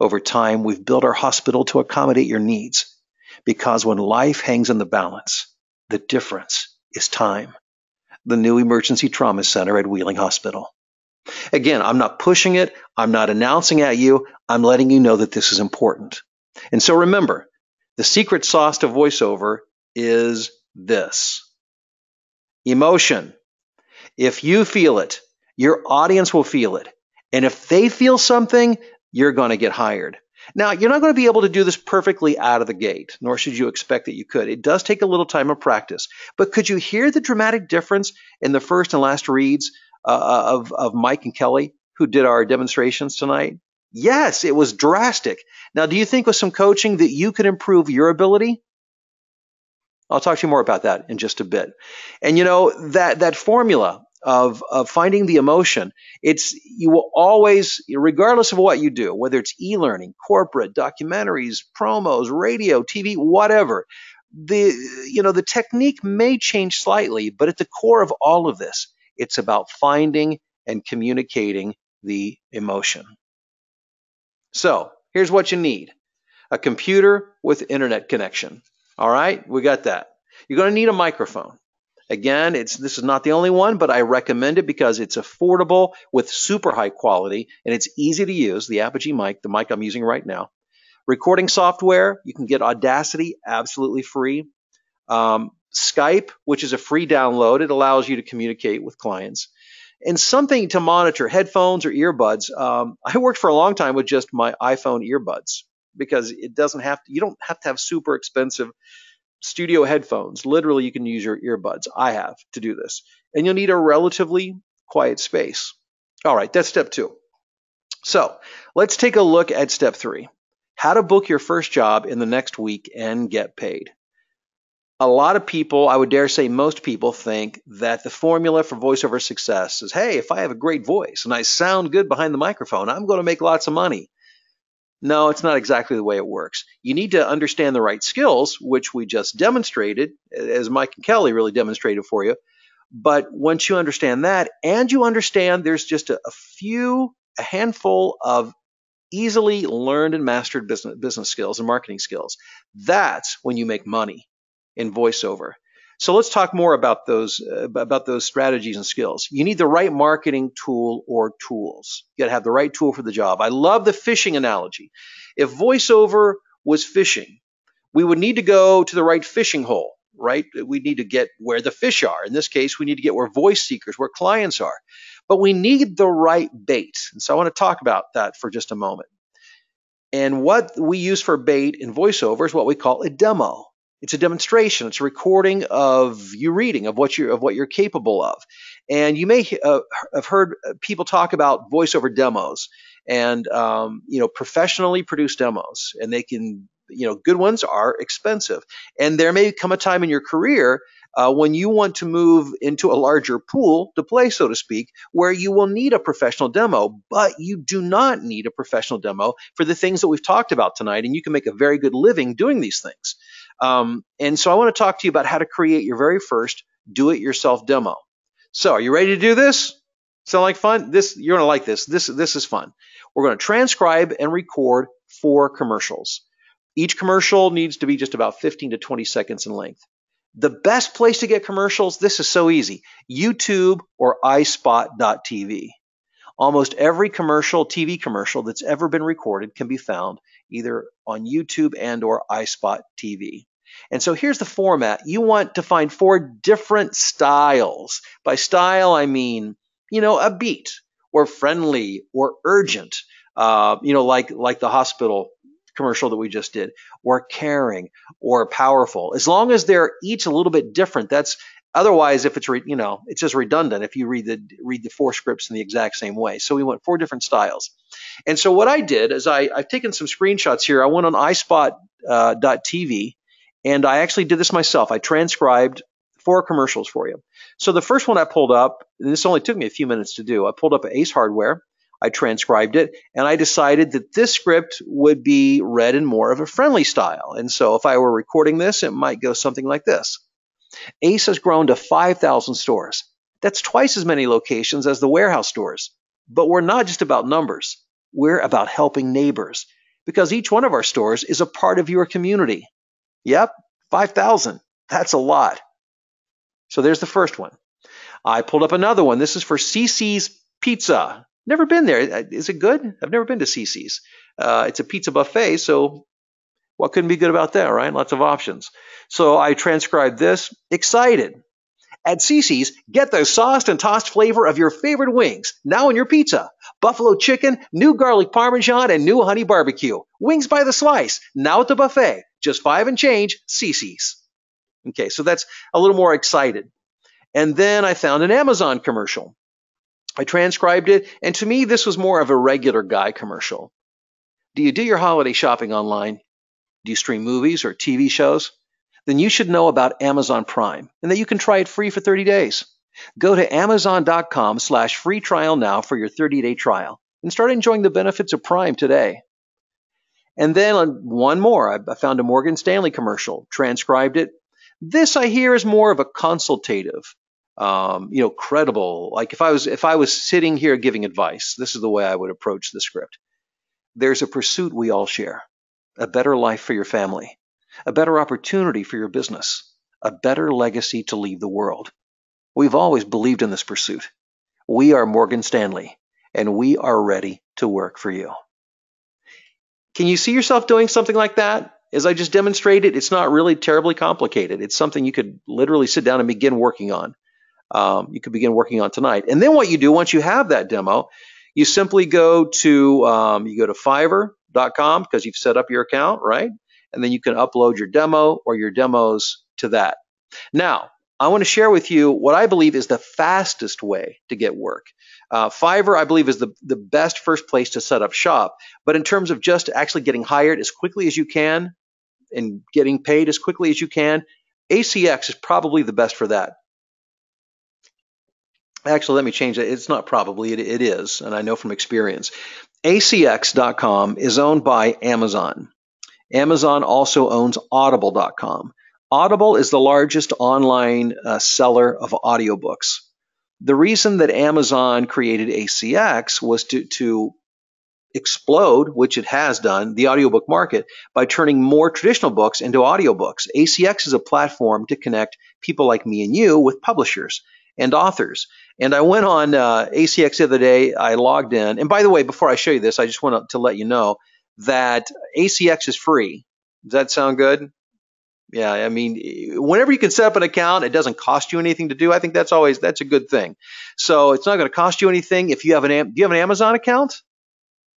Over time, we've built our hospital to accommodate your needs. Because when life hangs in the balance, the difference is time. The new emergency trauma center at Wheeling Hospital. Again, I'm not pushing it. I'm not announcing at you. I'm letting you know that this is important. And so remember, the secret sauce to voiceover is this. Emotion. If you feel it, your audience will feel it. And if they feel something, you're going to get hired. Now, you're not going to be able to do this perfectly out of the gate, nor should you expect that you could. It does take a little time of practice. But could you hear the dramatic difference in the first and last reads of Mike and Kelly, who did our demonstrations tonight? Yes, it was drastic. Now, do you think with some coaching that you could improve your ability? I'll talk to you more about that in just a bit. And that formula of finding the emotion, you will always, regardless of what you do, whether it's e-learning, corporate, documentaries, promos, radio, TV, whatever, the technique may change slightly, but at the core of all of this, it's about finding and communicating the emotion. So here's what you need. A computer with internet connection. All right, we got that. You're going to need a microphone. Again, this is not the only one, but I recommend it because it's affordable with super high quality and it's easy to use. The Apogee mic, the mic I'm using right now. Recording software, you can get Audacity absolutely free. Skype, which is a free download, it allows you to communicate with clients. And something to monitor, headphones or earbuds. I worked for a long time with just my iPhone earbuds because you don't have to have super expensive studio headphones. Literally, you can use your earbuds. I have to do this. And you'll need a relatively quiet space. All right, that's step 2. So let's take a look at step 3. How to book your first job in the next week and get paid. A lot of people, I would dare say most people, think that the formula for voiceover success is, hey, if I have a great voice and I sound good behind the microphone, I'm going to make lots of money. No, it's not exactly the way it works. You need to understand the right skills, which we just demonstrated, as Mike and Kelly really demonstrated for you. But once you understand that, and you understand there's just a handful of easily learned and mastered business skills and marketing skills, that's when you make money in voiceover. So let's talk more about those strategies and skills. You need the right marketing tool or tools. You got to have the right tool for the job. I love the fishing analogy. If voiceover was fishing, we would need to go to the right fishing hole, right? We need to get where the fish are. In this case, we need to get where voice seekers, where clients are. But we need the right bait. And so I want to talk about that for just a moment. And what we use for bait in voiceover is what we call a demo. It's a demonstration. It's a recording of you reading, of what you're capable of. And you may have heard people talk about voiceover demos and professionally produced demos. And they can, good ones are expensive. And there may come a time in your career when you want to move into a larger pool to play, so to speak, where you will need a professional demo, but you do not need a professional demo for the things that we've talked about tonight, and you can make a very good living doing these things. And so I want to talk to you about how to create your very first do-it-yourself demo. So are you ready to do this? Sound like fun? You're going to like this. This is fun. We're going to transcribe and record 4 commercials. Each commercial needs to be just about 15 to 20 seconds in length. The best place to get commercials, this is so easy, YouTube or iSpot.tv. Almost every TV commercial that's ever been recorded can be found either on YouTube and or iSpot TV. And so here's the format. You want to find 4 different styles. By style, I mean, a beat or friendly or urgent, like the hospital commercial that we just did, or caring or powerful. As long as they're each a little bit different, otherwise, if it's just redundant if you read the 4 scripts in the exact same way. So we want 4 different styles. And so what I did is I've taken some screenshots here. I went on iSpot.tv and I actually did this myself. I transcribed 4 commercials for you. So the first one I pulled up, and this only took me a few minutes to do. I pulled up Ace Hardware. I transcribed it, and I decided that this script would be read in more of a friendly style. And so if I were recording this, it might go something like this. Ace has grown to 5,000 stores. That's twice as many locations as the warehouse stores. But we're not just about numbers. We're about helping neighbors, because each one of our stores is a part of your community. Yep, 5,000. That's a lot. So there's the first one. I pulled up another one. This is for CC's Pizza. Never been there. Is it good? I've never been to CC's. It's a pizza buffet, so what couldn't be good about that, right? Lots of options. So I transcribed this. Excited. At CC's, get the sauced and tossed flavor of your favorite wings, now in your pizza. Buffalo chicken, new garlic parmesan, and new honey barbecue. Wings by the slice, now at the buffet. Just $5 and change, CC's. Okay, so that's a little more excited. And then I found an Amazon commercial. I transcribed it, and to me, this was more of a regular guy commercial. Do you do your holiday shopping online? Do you stream movies or TV shows? Then you should know about Amazon Prime and that you can try it free for 30 days. Go to Amazon.com/free trial now for your 30-day trial and start enjoying the benefits of Prime today. And then on one more, I found a Morgan Stanley commercial, transcribed it. This I hear is more of a consultative, credible. Like if I was sitting here giving advice, this is the way I would approach the script. There's a pursuit we all share, a better life for your family, a better opportunity for your business, a better legacy to leave the world. We've always believed in this pursuit. We are Morgan Stanley, and we are ready to work for you. Can you see yourself doing something like that? As I just demonstrated, it's not really terribly complicated. It's something you could literally sit down and begin working on. You could begin working on tonight. And then what you do once you have that demo, you simply go to Fiverr.com because you've set up your account, right? And then you can upload your demo or your demos to that. Now, I want to share with you what I believe is the fastest way to get work. Fiverr, I believe, is the best first place to set up shop. But in terms of just actually getting hired as quickly as you can and getting paid as quickly as you can, ACX is probably the best for that. Actually, let me change it. It's not probably, it is, and I know from experience. ACX.com is owned by Amazon. Amazon also owns Audible.com. Audible is the largest online seller of audiobooks. The reason that Amazon created ACX was to explode, which it has done, the audiobook market by turning more traditional books into audiobooks. ACX is a platform to connect people like me and you with publishers and authors. And I went on ACX the other day. I logged in. And by the way, before I show you this, I just want to let you know that ACX is free. Does that sound good? Yeah, I mean, whenever you can set up an account, it doesn't cost you anything to do. I think that's a good thing. So it's not going to cost you anything. If you have do you have an Amazon account?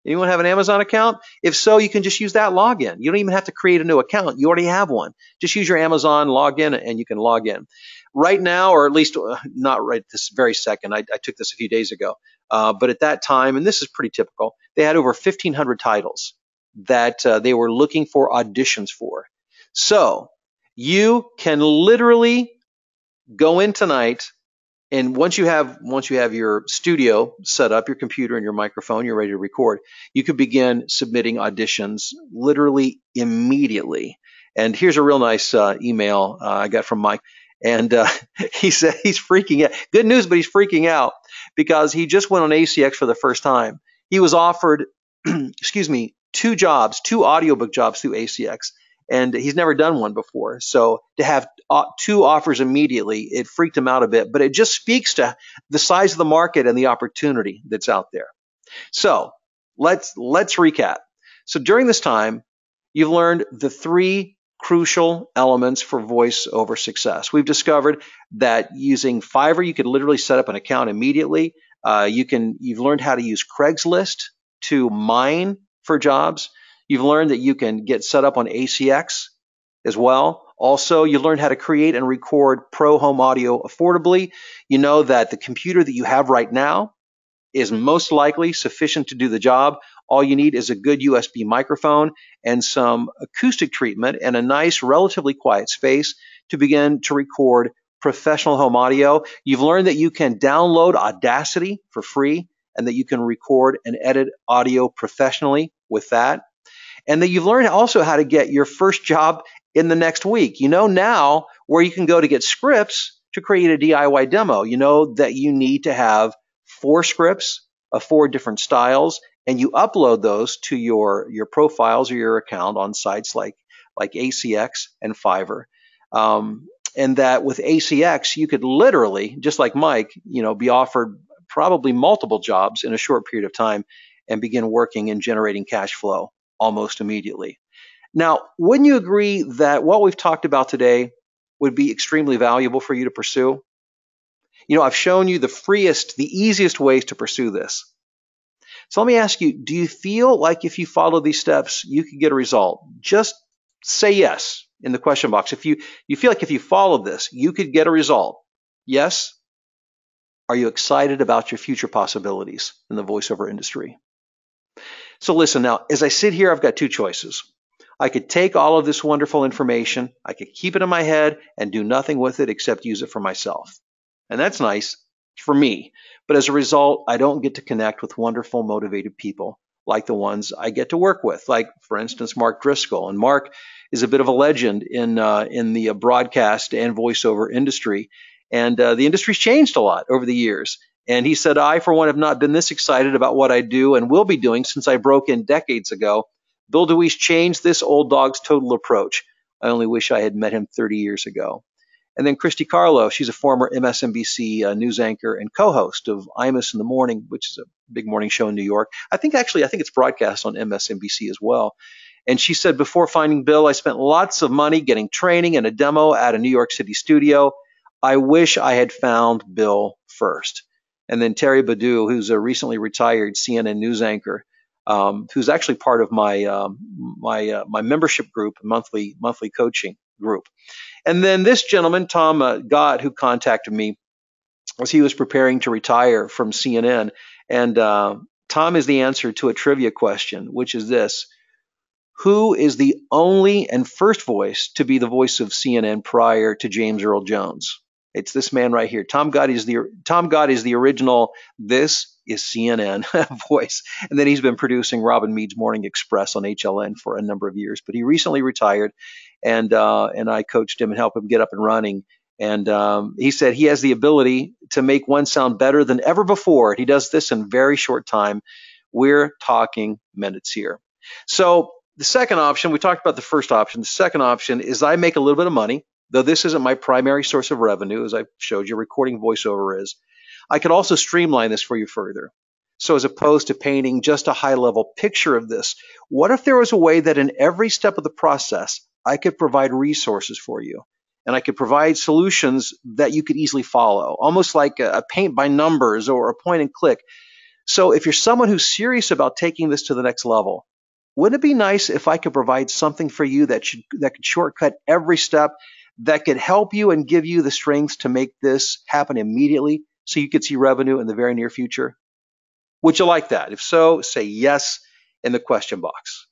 Anyone have an Amazon account? If so, you can just use that login. You don't even have to create a new account. You already have one. Just use your Amazon login and you can log in. Right now, or at least not right this very second, I took this a few days ago, but at that time, and this is pretty typical, they had over 1,500 titles that they were looking for auditions for. So you can literally go in tonight, and once you have your studio set up, your computer and your microphone, you're ready to record, you could begin submitting auditions literally immediately. And here's a real nice email I got from Mike. And he said he's freaking out. Good news, but he's freaking out because he just went on ACX for the first time. He was offered, excuse me, two audiobook jobs through ACX. And he's never done one before. So to have two offers immediately, it freaked him out a bit. But it just speaks to the size of the market and the opportunity that's out there. So let's recap. So during this time, you've learned the three crucial elements for voiceover success. We've discovered that using Fiverr, you could literally set up an account immediately. You've learned how to use Craigslist to mine for jobs. You've learned that you can get set up on ACX as well. Also, you learned how to create and record pro home audio affordably. You know that the computer that you have right now is most likely sufficient to do the job. All you need is a good USB microphone and some acoustic treatment and a nice, relatively quiet space to begin to record professional home audio. You've learned that you can download Audacity for free and that you can record and edit audio professionally with that. And that you've learned also how to get your first job in the next week. You know now where you can go to get scripts to create a DIY demo. You know that you need to have 4 scripts of 4 different styles, and you upload those to your profiles or your account on sites like ACX and Fiverr. And that with ACX, you could literally, just like Mike, be offered probably multiple jobs in a short period of time and begin working and generating cash flow almost immediately. Now, wouldn't you agree that what we've talked about today would be extremely valuable for you to pursue? I've shown you the easiest ways to pursue this. So let me ask you, do you feel like if you follow these steps, you could get a result? Just say yes in the question box. If you feel like if you follow this, you could get a result. Yes? Are you excited about your future possibilities in the voiceover industry? So listen now, as I sit here, I've got 2 choices. I could take all of this wonderful information, I could keep it in my head and do nothing with it except use it for myself. And that's nice for me. But as a result, I don't get to connect with wonderful, motivated people like the ones I get to work with, like, for instance, Mark Driscoll. And Mark is a bit of a legend in the broadcast and voiceover industry. And the industry's changed a lot over the years. And he said, I, for one, have not been this excited about what I do and will be doing since I broke in decades ago. Bill DeWees changed this old dog's total approach. I only wish I had met him 30 years ago. And then Christy Carlo, she's a former MSNBC news anchor and co-host of Imus in the Morning, which is a big morning show in New York. I think it's broadcast on MSNBC as well. And she said, before finding Bill, I spent lots of money getting training and a demo at a New York City studio. I wish I had found Bill first. And then Terry Badu, who's a recently retired CNN news anchor, who's actually part of my my membership group, monthly coaching group. And then this gentleman, Tom Gott, who contacted me as he was preparing to retire from CNN. And Tom is the answer to a trivia question, which is this: who is the only and first voice to be the voice of CNN prior to James Earl Jones. It's this man right here. Tom Gotti is the original "This is CNN" voice. And then he's been producing Robin Mead's Morning Express on HLN for a number of years. But he recently retired, and I coached him and helped him get up and running. And he said he has the ability to make one sound better than ever before. He does this in a very short time. We're talking minutes here. So the second option, we talked about the first option. The second option is I make a little bit of money, though this isn't my primary source of revenue, as I showed you, recording voiceover is. I could also streamline this for you further. So as opposed to painting just a high-level picture of this, what if there was a way that in every step of the process, I could provide resources for you? And I could provide solutions that you could easily follow, almost like a paint by numbers or a point and click. So if you're someone who's serious about taking this to the next level, wouldn't it be nice if I could provide something for you that could shortcut every step, that could help you and give you the strength to make this happen immediately so you could see revenue in the very near future? Would you like that? If so, say yes in the question box.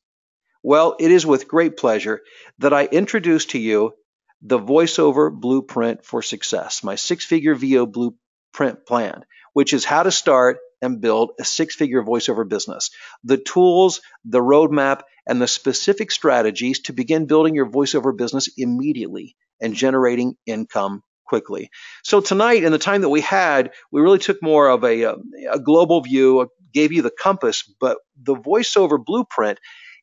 Well, it is with great pleasure that I introduce to you the Voiceover Blueprint for Success, my six-figure VO blueprint plan, which is how to start and build a six-figure voiceover business. The tools, the roadmap, and the specific strategies to begin building your voiceover business immediately and generating income quickly. So tonight, in the time that we had, we really took more of a global view, gave you the compass, but the voiceover blueprint,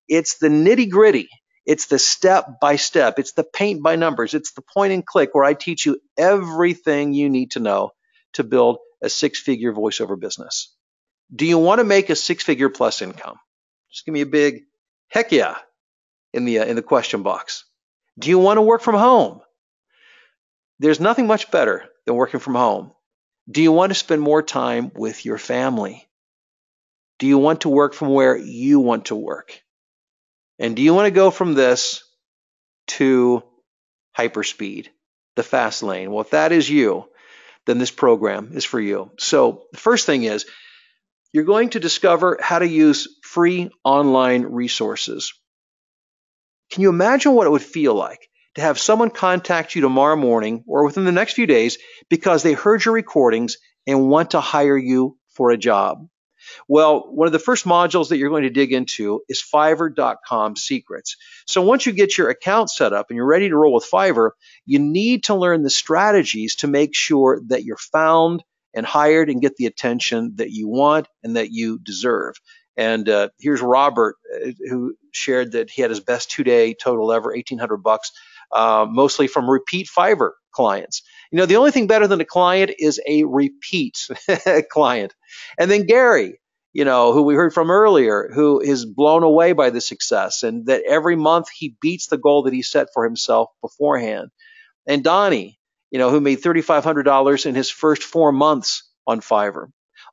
it's the nitty-gritty. It's the step by step. It's the paint by numbers. It's the point and click where I teach you everything you need to know to build a six-figure voiceover business. Do you want to make a six-figure plus income? Just give me a big heck yeah in the question box. Do you want to work from home? There's nothing much better than working from home. Do you want to spend more time with your family? Do you want to work from where you want to work? And do you want to go from this to hyperspeed, the fast lane? Well, if that is you, then this program is for you. So the first thing is you're going to discover how to use free online resources. Can you imagine what it would feel like to have someone contact you tomorrow morning or within the next few days because they heard your recordings and want to hire you for a job? Well, one of the first modules that you're going to dig into is Fiverr.com secrets. So once you get your account set up and you're ready to roll with Fiverr, you need to learn the strategies to make sure that you're found and hired and get the attention that you want and that you deserve. And here's Robert, who shared that he had his best 2-day total ever, $1,800, mostly from repeat Fiverr clients. You know, the only thing better than a client is a repeat client. And then Gary, you know, who we heard from earlier, who is blown away by the success and that every month he beats the goal that he set for himself beforehand. And Donnie, you know, who made $3,500 in his first 4 months on Fiverr.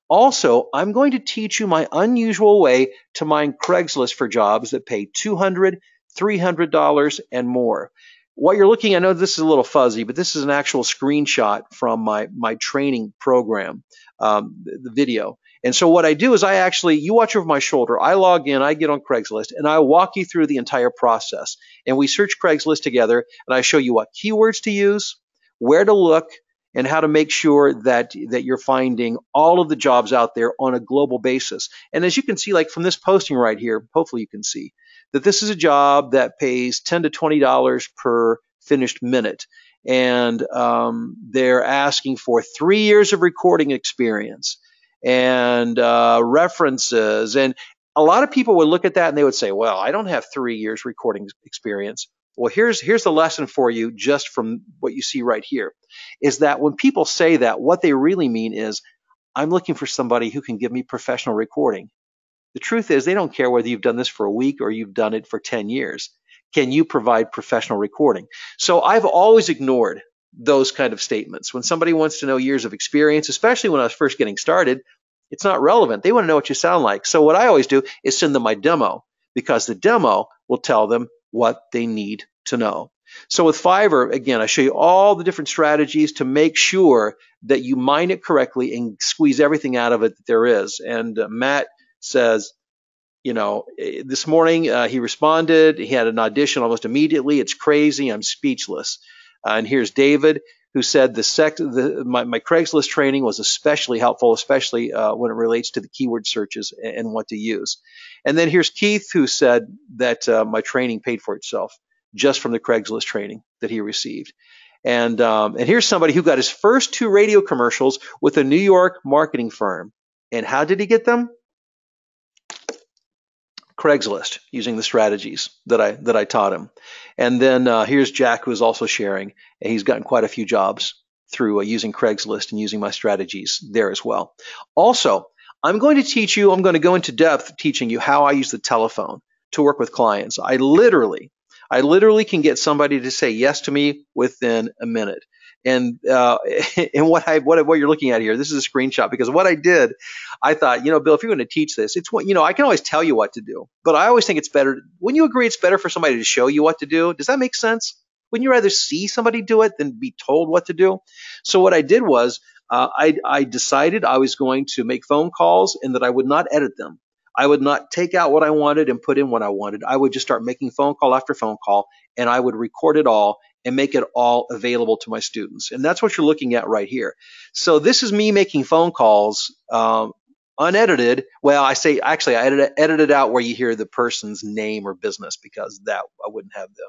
Also, I'm going to teach you my unusual way to mine Craigslist for jobs that pay $200, $300 and more. What you're looking at, I know this is a little fuzzy, but this is an actual screenshot from my training program, the video. And so what I do is you watch over my shoulder, I log in, I get on Craigslist, and I walk you through the entire process. And we search Craigslist together, and I show you what keywords to use, where to look, and how to make sure that you're finding all of the jobs out there on a global basis. And as you can see, like from this posting right here, hopefully you can see that this is a job that pays $10 to $20 per finished minute. And they're asking for 3 years of recording experience and references. And a lot of people would look at that and they would say, well, I don't have 3 years recording experience. Well, here's the lesson for you just from what you see right here, is that when people say that, what they really mean is, I'm looking for somebody who can give me professional recording. The truth is, they don't care whether you've done this for a week or you've done it for 10 years. Can you provide professional recording? So I've always ignored those kind of statements. When somebody wants to know years of experience, especially when I was first getting started, it's not relevant. They want to know what you sound like. So what I always do is send them my demo, because the demo will tell them what they need to know. So with Fiverr, again, I show you all the different strategies to make sure that you mine it correctly and squeeze everything out of it that there is. And Matt says, This morning he responded. He had an audition almost immediately. It's crazy. I'm speechless. And here's David, who said my Craigslist training was especially helpful, especially when it relates to the keyword searches and what to use. And then here's Keith, who said that my training paid for itself just from the Craigslist training that he received. And here's somebody who got his first 2 radio commercials with a New York marketing firm. And how did he get them? Craigslist, using the strategies that I taught him. And then here's Jack, who is also sharing. And he's gotten quite a few jobs through using Craigslist and using my strategies there as well. Also, I'm going to go into depth teaching you how I use the telephone to work with clients. I literally can get somebody to say yes to me within a minute. And what you're looking at here, this is a screenshot, because what I did, I thought, Bill, if you're going to teach this, I can always tell you what to do, but I always think it's better. Wouldn't you agree it's better for somebody to show you what to do? Does that make sense? Wouldn't you rather see somebody do it than be told what to do? So what I did was I decided I was going to make phone calls and that I would not edit them. I would not take out what I wanted and put in what I wanted. I would just start making phone call after phone call, and I would record it all and make it all available to my students. And that's what you're looking at right here. So this is me making phone calls unedited. Well, I edited out where you hear the person's name or business, because that I wouldn't have the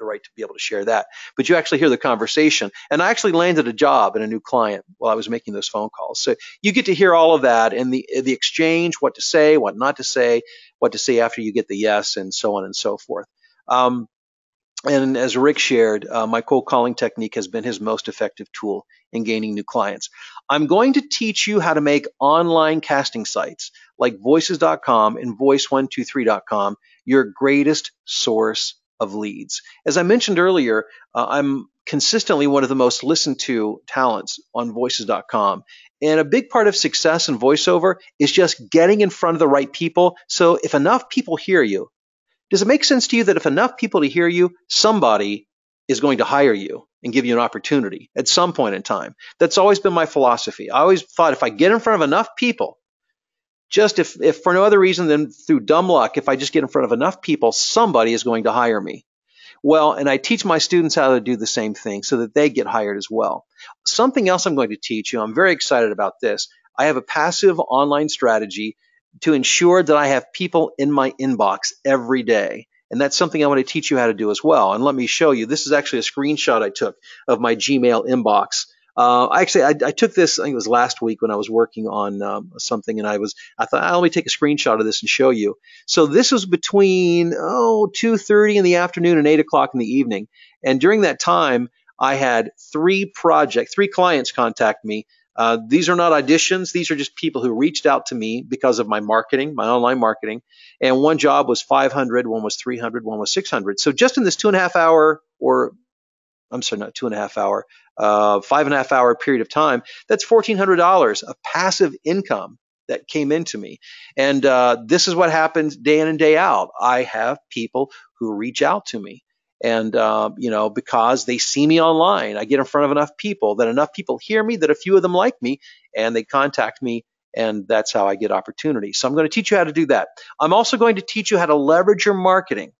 right to be able to share that. But you actually hear the conversation. And I actually landed a job and a new client while I was making those phone calls. So you get to hear all of that and the exchange, what to say, what not to say, what to say after you get the yes, and so on and so forth. And as Rick shared, my cold calling technique has been his most effective tool in gaining new clients. I'm going to teach you how to make online casting sites like voices.com and voice123.com your greatest source of leads. As I mentioned earlier, I'm consistently one of the most listened to talents on voices.com. And a big part of success in voiceover is just getting in front of the right people. So if enough people hear you, does it make sense to you that if enough people to hear you, somebody is going to hire you and give you an opportunity at some point in time? That's always been my philosophy. I always thought if I get in front of enough people, just if for no other reason than through dumb luck, if I just get in front of enough people, somebody is going to hire me. Well, and I teach my students how to do the same thing so that they get hired as well. Something else I'm going to teach you, I'm very excited about this. I have a passive online strategy to ensure that I have people in my inbox every day. And that's something I want to teach you how to do as well. And let me show you. This is actually a screenshot I took of my Gmail inbox. I took this, I think it was last week when I was working on something, and I thought, let me take a screenshot of this and show you. So this was between 2:30 in the afternoon and 8 o'clock in the evening. And during that time, I had 3 clients contact me. These are not auditions. These are just people who reached out to me because of my marketing, my online marketing. And one job was 500, one was 300, one was 600. So just in this 2.5 hour, I'm sorry, not 2.5 hour, 5.5 hour period of time, that's $1,400 of passive income that came into me. And this is what happens day in and day out. I have people who reach out to me. And, because they see me online, I get in front of enough people that enough people hear me, that a few of them like me, and they contact me, and that's how I get opportunities. So I'm going to teach you how to do that. I'm also going to teach you how to leverage your marketing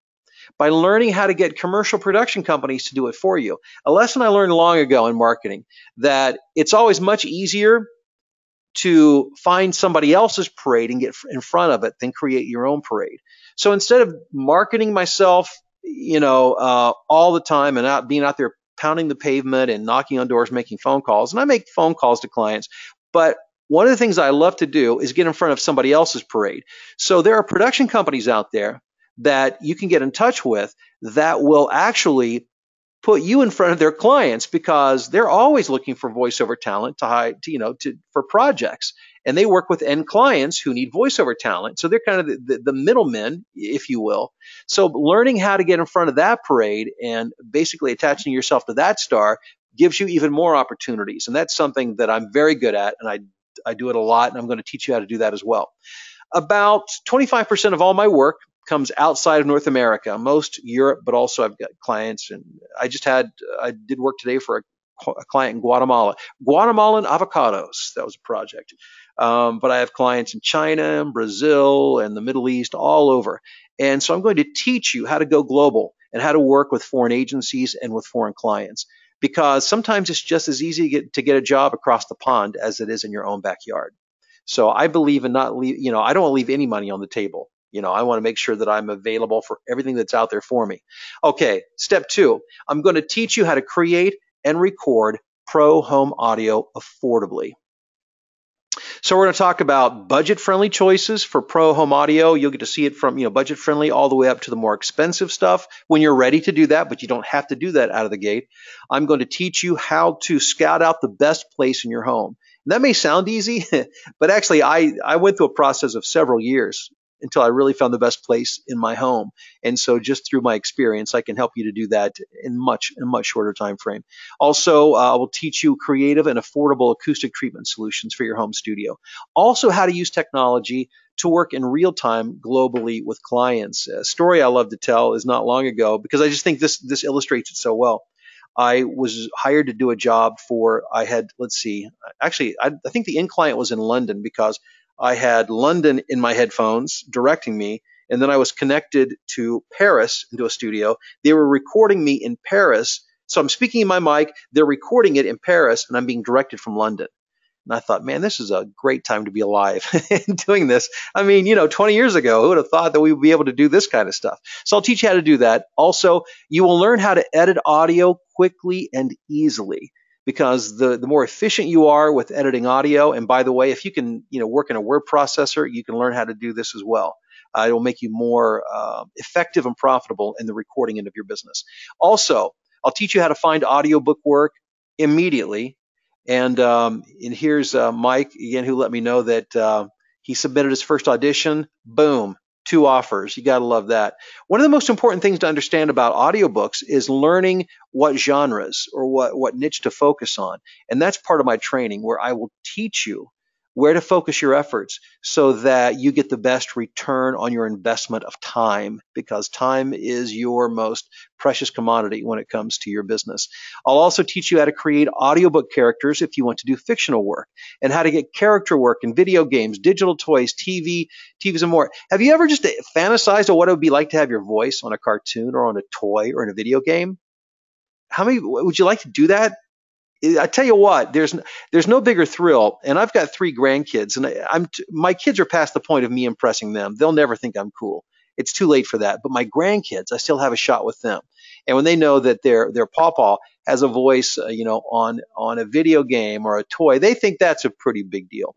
by learning how to get commercial production companies to do it for you. A lesson I learned long ago in marketing, that it's always much easier to find somebody else's parade and get in front of it than create your own parade. So instead of marketing myself, all the time and being out there pounding the pavement and knocking on doors, making phone calls, and I make phone calls to clients, but one of the things I love to do is get in front of somebody else's parade. So there are production companies out there that you can get in touch with that will actually put you in front of their clients, because they're always looking for voiceover talent for projects, and they work with end clients who need voiceover talent. So they're kind of the middlemen, if you will. So learning how to get in front of that parade and basically attaching yourself to that star gives you even more opportunities. And that's something that I'm very good at, and I do it a lot, and I'm going to teach you how to do that as well. About 25% of all my work comes outside of North America, most Europe, but also I've got clients, and I did work today for a client in Guatemala. Guatemalan avocados, that was a project. But I have clients in China and Brazil and the Middle East, all over. And so I'm going to teach you how to go global and how to work with foreign agencies and with foreign clients. Because sometimes it's just as easy to get a job across the pond as it is in your own backyard. So I believe in not leave, I don't want to leave any money on the table. I want to make sure that I'm available for everything that's out there for me. Okay, step 2, I'm going to teach you how to create and record pro home audio affordably. So we're going to talk about budget-friendly choices for pro home audio. You'll get to see it from budget-friendly all the way up to the more expensive stuff when you're ready to do that, but you don't have to do that out of the gate. I'm going to teach you how to scout out the best place in your home. And that may sound easy, but actually I went through a process of several years until I really found the best place in my home. And so just through my experience, I can help you to do that in much shorter time frame. Also, I will teach you creative and affordable acoustic treatment solutions for your home studio. Also, how to use technology to work in real time globally with clients. A story I love to tell is not long ago, because I just think this illustrates it so well. I was hired to do a job I think the end client was in London, because I had London in my headphones directing me, and then I was connected to Paris into a studio. They were recording me in Paris. So I'm speaking in my mic, they're recording it in Paris, and I'm being directed from London. And I thought, man, this is a great time to be alive and doing this. I mean, 20 years ago, who would have thought that we would be able to do this kind of stuff? So I'll teach you how to do that. Also, you will learn how to edit audio quickly and easily, because the more efficient you are with editing audio, and by the way, if you can work in a word processor, you can learn how to do this as well. It will make you more effective and profitable in the recording end of your business. Also, I'll teach you how to find audiobook work immediately. And here's Mike again, who let me know that he submitted his first audition. Boom, 2 offers. You got to love that. One of the most important things to understand about audiobooks is learning what genres or what niche to focus on. And that's part of my training, where I will teach you where to focus your efforts so that you get the best return on your investment of time, because time is your most precious commodity when it comes to your business. I'll also teach you how to create audiobook characters if you want to do fictional work, and how to get character work in video games, digital toys, TVs, and more. Have you ever just fantasized of what it would be like to have your voice on a cartoon or on a toy or in a video game? Would you like to do that? I tell you what, there's no bigger thrill. And I've got 3 grandkids, and my kids are past the point of me impressing them. They'll never think I'm cool. It's too late for that. But my grandkids, I still have a shot with them. And when they know that their pawpaw has a voice, on a video game or a toy, they think that's a pretty big deal.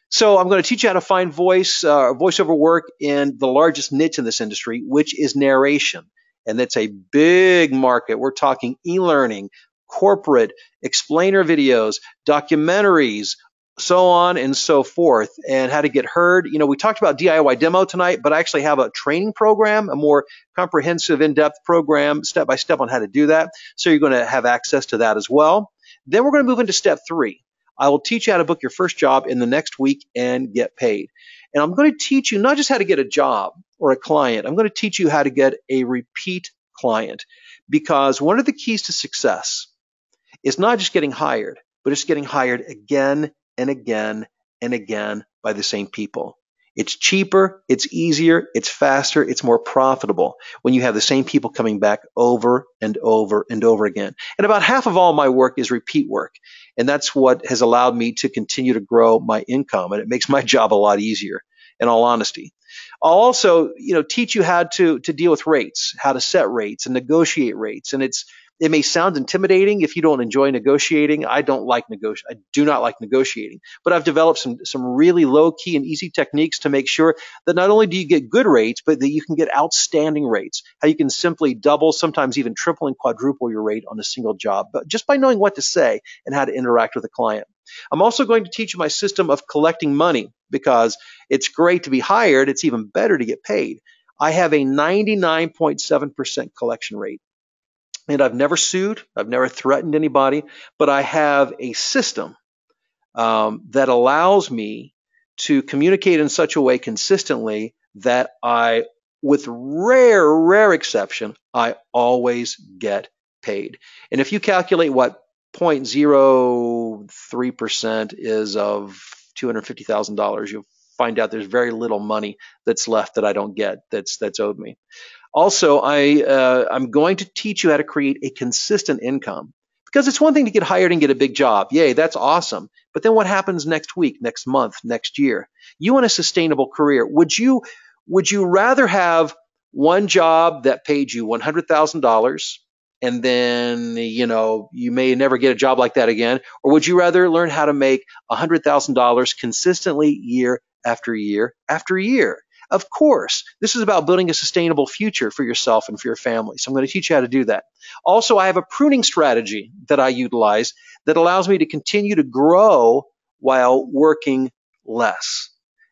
So I'm going to teach you how to find voiceover work in the largest niche in this industry, which is narration. And that's a big market. We're talking e-learning, corporate, explainer videos, documentaries, so on and so forth, and how to get heard. We talked about DIY demo tonight, but I actually have a training program, a more comprehensive, in-depth program, step-by-step on how to do that. So you're going to have access to that as well. Then we're going to move into step 3. I will teach you how to book your first job in the next week and get paid. And I'm going to teach you not just how to get a job or a client. I'm going to teach you how to get a repeat client, because one of the keys to success is not just getting hired, but it's getting hired again and again and again by the same people. It's cheaper, it's easier, it's faster, it's more profitable when you have the same people coming back over and over and over again. And about half of all my work is repeat work. And that's what has allowed me to continue to grow my income. And it makes my job a lot easier, in all honesty. I'll also, teach you how to deal with rates, how to set rates and negotiate rates. And it may sound intimidating if you don't enjoy negotiating. I do not like negotiating, but I've developed some really low key and easy techniques to make sure that not only do you get good rates, but that you can get outstanding rates. How you can simply double, sometimes even triple and quadruple your rate on a single job, but just by knowing what to say and how to interact with a client. I'm also going to teach you my system of collecting money, because it's great to be hired. It's even better to get paid. I have a 99.7% collection rate. And I've never sued, I've never threatened anybody, but I have a system that allows me to communicate in such a way consistently that with rare exception, I always get paid. And if you calculate what 0.03% is of $250,000. You'll find out there's very little money that's left that I don't get that's owed me. Also, I'm going to teach you how to create a consistent income, because it's one thing to get hired and get a big job. Yay, that's awesome. But then what happens next week, next month, next year? You want a sustainable career. Would you rather have one job that paid you $100,000 and then, you may never get a job like that again? Or would you rather learn how to make $100,000 consistently year after year after year? Of course, this is about building a sustainable future for yourself and for your family. So I'm going to teach you how to do that. Also, I have a pruning strategy that I utilize that allows me to continue to grow while working less.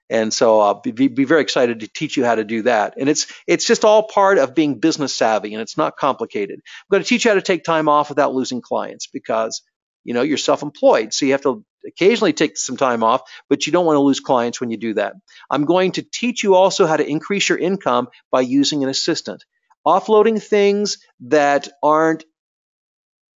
And so I'll be very excited to teach you how to do that. And it's just all part of being business savvy, and it's not complicated. I'm going to teach you how to take time off without losing clients, because you're self-employed, so you have to occasionally take some time off, but you don't want to lose clients when you do that. I'm going to teach you also how to increase your income by using an assistant, offloading things that aren't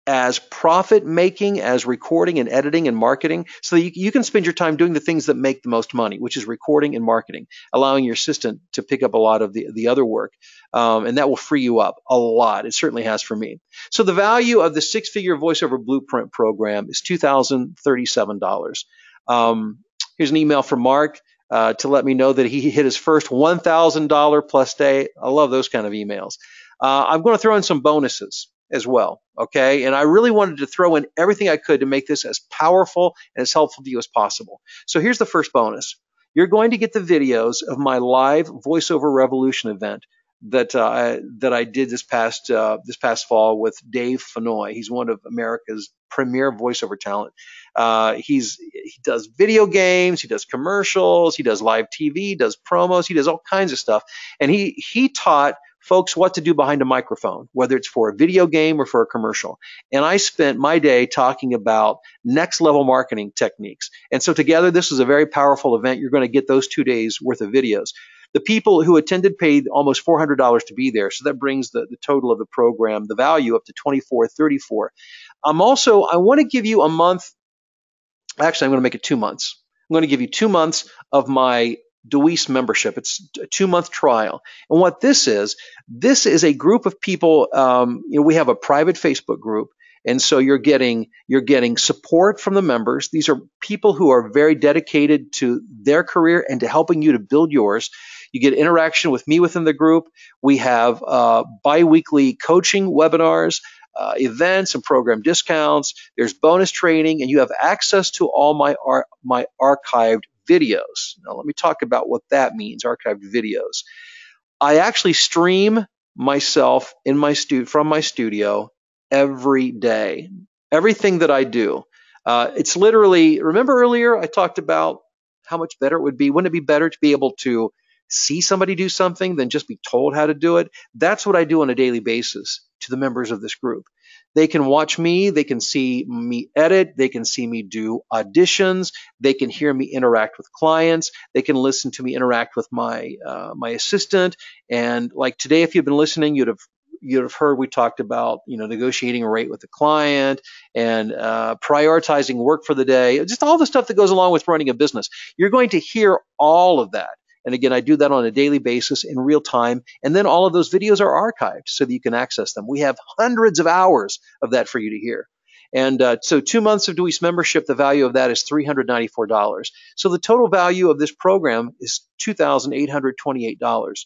as profit-making as recording and editing and marketing, so that you can spend your time doing the things that make the most money, which is recording and marketing, allowing your assistant to pick up a lot of the other work, and that will free you up a lot. It certainly has for me. So the value of the six-figure voiceover blueprint program is $2,037. Here's an email from Mark to let me know that he hit his first $1,000 plus day. I love those kind of emails. I'm going to throw in some bonuses as well, okay? And I really wanted to throw in everything I could to make this as powerful and as helpful to you as possible. So here's the first bonus. You're going to get the videos of my live voiceover revolution event that I did this past fall with Dave Fenoy. He's one of America's premier voiceover talent. He does video games, he does commercials, he does live TV, he does promos, he does all kinds of stuff. And he taught folks what to do behind a microphone, whether it's for a video game or for a commercial. And I spent my day talking about next level marketing techniques. And so together, this was a very powerful event. You're going to get those 2 days worth of videos. The people who attended paid almost $400 to be there. So that brings the total of the program, the value, up to $2,434. I want to give you a month. Actually, I'm going to make it 2 months. I'm going to give you 2 months of my DeWees membership. It's a 2-month trial. And what this is a group of people. We have a private Facebook group. And so you're getting support from the members. These are people who are very dedicated to their career and to helping you to build yours. You get interaction with me within the group. We have bi-weekly coaching webinars, events and program discounts. There's bonus training, and you have access to all my archived videos. Now, let me talk about what that means, archived videos. I actually stream myself from my studio every day. Everything that I do. It's literally, remember earlier I talked about how much better it would be? Wouldn't it be better to be able to see somebody do something than just be told how to do it? That's what I do on a daily basis to the members of this group. They can watch me, they can see me edit, they can see me do auditions, they can hear me interact with clients, they can listen to me interact with my assistant. And like today, if you've been listening, you'd have heard we talked about negotiating a rate with the client and prioritizing work for the day, just all the stuff that goes along with running a business. You're going to hear all of that. And again, I do that on a daily basis in real time. And then all of those videos are archived so that you can access them. We have hundreds of hours of that for you to hear. And so 2 months of DeWees membership, the value of that is $394. So the total value of this program is $2,828.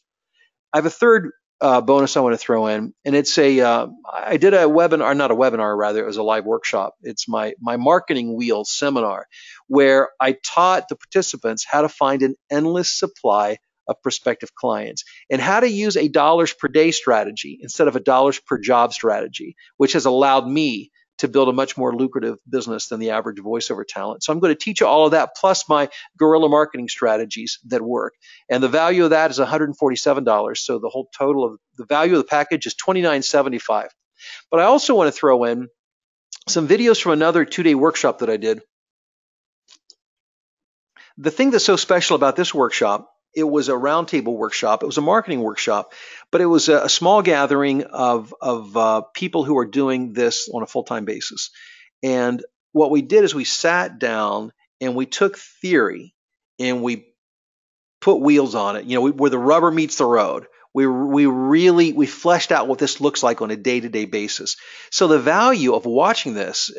I have a third bonus I want to throw in, and it's I did a webinar, not a webinar, rather, it was a live workshop. It's my marketing wheel seminar, where I taught the participants how to find an endless supply of prospective clients and how to use a dollars per day strategy instead of a dollars per job strategy, which has allowed me to build a much more lucrative business than the average voiceover talent. So I'm going to teach you all of that, plus my guerrilla marketing strategies that work. And the value of that is $147. So the whole total of the value of the package is $29.75. But I also want to throw in some videos from another 2-day workshop that I did. The thing that's so special about this workshop, it was a roundtable workshop. It was a marketing workshop, but it was a small gathering of people who are doing this on a full-time basis. And what we did is we sat down and we took theory and we put wheels on it, where the rubber meets the road. We fleshed out what this looks like on a day-to-day basis. So the value of watching this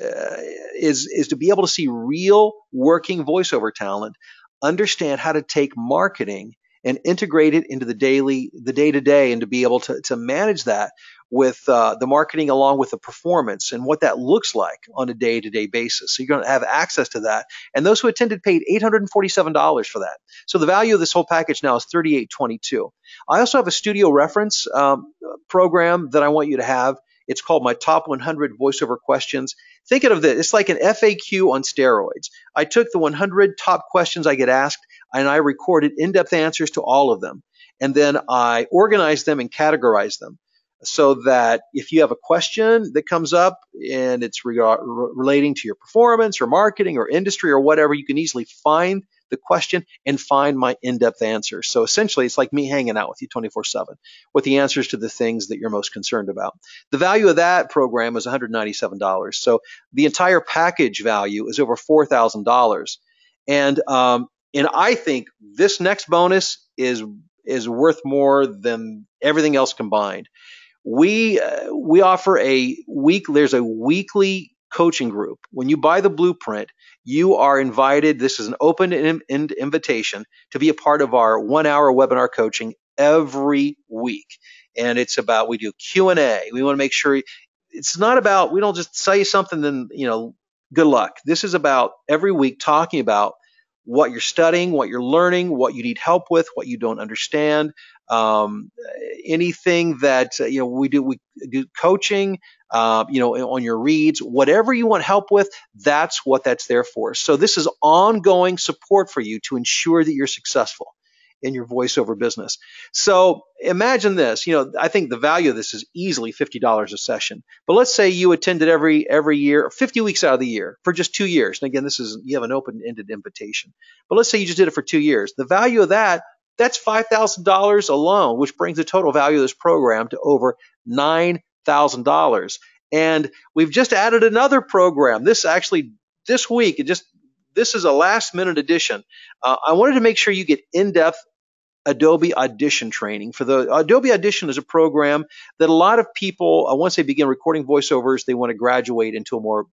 is to be able to see real working voiceover talent, understand how to take marketing and integrate it into the day-to-day, and to be able to manage that with the marketing along with the performance and what that looks like on a day-to-day basis. So you're going to have access to that. And those who attended paid $847 for that. So the value of this whole package now is $38.22. I also have a studio reference program that I want you to have. It's called my top 100 voiceover questions. Think of this. It's like an FAQ on steroids. I took the 100 top questions I get asked, and I recorded in-depth answers to all of them. And then I organized them and categorized them so that if you have a question that comes up and it's relating to your performance or marketing or industry or whatever, you can easily find the question and find my in-depth answers. So essentially, it's like me hanging out with you 24/7 with the answers to the things that you're most concerned about. The value of that program is $197. So the entire package value is over $4,000. And I think this next bonus is worth more than everything else combined. We offer there's a weekly coaching group. When you buy the blueprint, you are invited. This is an open invitation to be a part of our 1-hour webinar coaching every week. And it's about, we do Q&A. We want to make sure it's not about, we don't just sell you something, then, good luck. This is about every week talking about what you're studying, what you're learning, what you need help with, what you don't understand, anything that we do coaching, on your reads, whatever you want help with. That's what that's there for. So this is ongoing support for you to ensure that you're successful in your voiceover business. So imagine this. I think the value of this is easily $50 a session. But let's say you attended every year, 50 weeks out of the year for just 2 years. And again, you have an open-ended invitation. But let's say you just did it for 2 years. The value of that's $5,000 alone, which brings the total value of this program to over $9,000. And we've just added another program. This week, this is a last-minute addition. I wanted to make sure you get in-depth Adobe Audition training. For the Adobe Audition is a program that a lot of people, once they begin recording voiceovers, they want to graduate into a more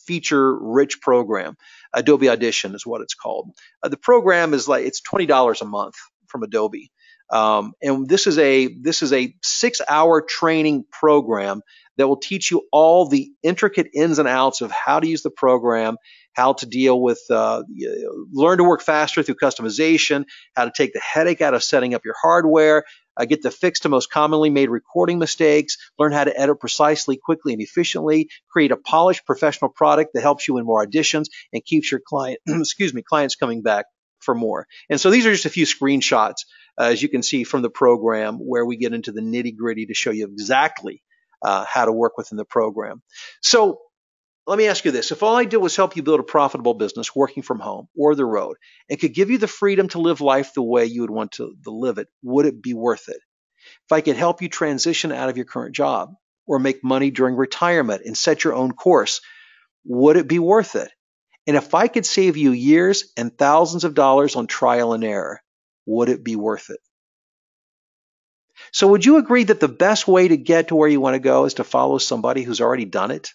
feature-rich program. Adobe Audition is what it's called. The program is it's $20 a month from Adobe. And this is a 6-hour training program that will teach you all the intricate ins and outs of how to use the program, how to deal with, learn to work faster through customization, how to take the headache out of setting up your hardware, get to fix the most commonly made recording mistakes, learn how to edit precisely, quickly, and efficiently, create a polished professional product that helps you win more auditions and keeps your clients coming back for more. And so these are just a few screenshots, as you can see from the program, where we get into the nitty-gritty to show you exactly how to work within the program. So let me ask you this. If all I did was help you build a profitable business working from home or the road and could give you the freedom to live life the way you would want to live it, would it be worth it? If I could help you transition out of your current job or make money during retirement and set your own course, would it be worth it? And if I could save you years and thousands of dollars on trial and error, would it be worth it? So would you agree that the best way to get to where you want to go is to follow somebody who's already done it?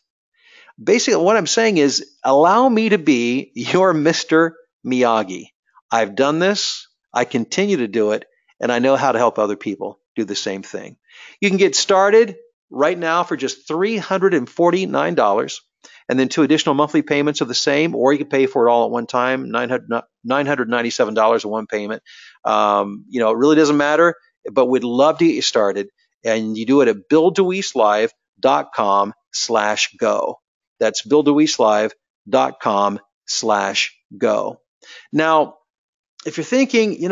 Basically, what I'm saying is, allow me to be your Mr. Miyagi. I've done this, I continue to do it, and I know how to help other people do the same thing. You can get started right now for just $349, and then 2 additional monthly payments of the same, or you can pay for it all at one time, $997 in one payment. It really doesn't matter, but we'd love to get you started, and you do it at BillDeWeesLive.com/go. That's BillDeWeesLive.com/go. Now, if you're thinking,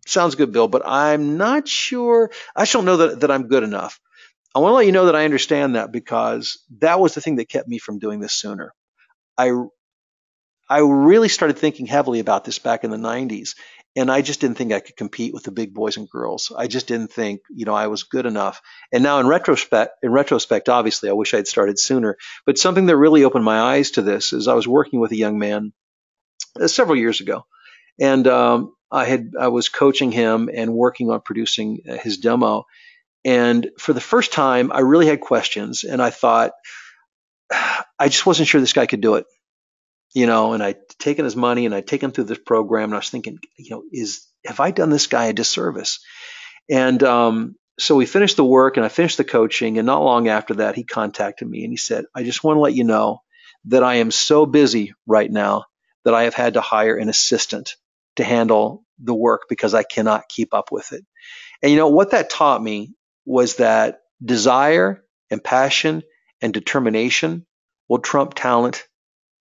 sounds good, Bill, but I'm not sure, I just don't know that I'm good enough. I want to let you know that I understand that, because that was the thing that kept me from doing this sooner. I really started thinking heavily about this back in the 90s, And I just didn't think I could compete with the big boys and girls. I just didn't think, I was good enough. And now in retrospect, obviously, I wish I'd started sooner. But something that really opened my eyes to this is I was working with a young man several years ago, and I was coaching him and working on producing his demo. And for the first time, I really had questions, and I thought, I just wasn't sure this guy could do it. And I'd taken his money and I'd taken him through this program, and I was thinking, have I done this guy a disservice? And so we finished the work and I finished the coaching, and not long after that, he contacted me and he said, I just want to let you know that I am so busy right now that I have had to hire an assistant to handle the work because I cannot keep up with it. And what that taught me was that desire and passion and determination will trump talent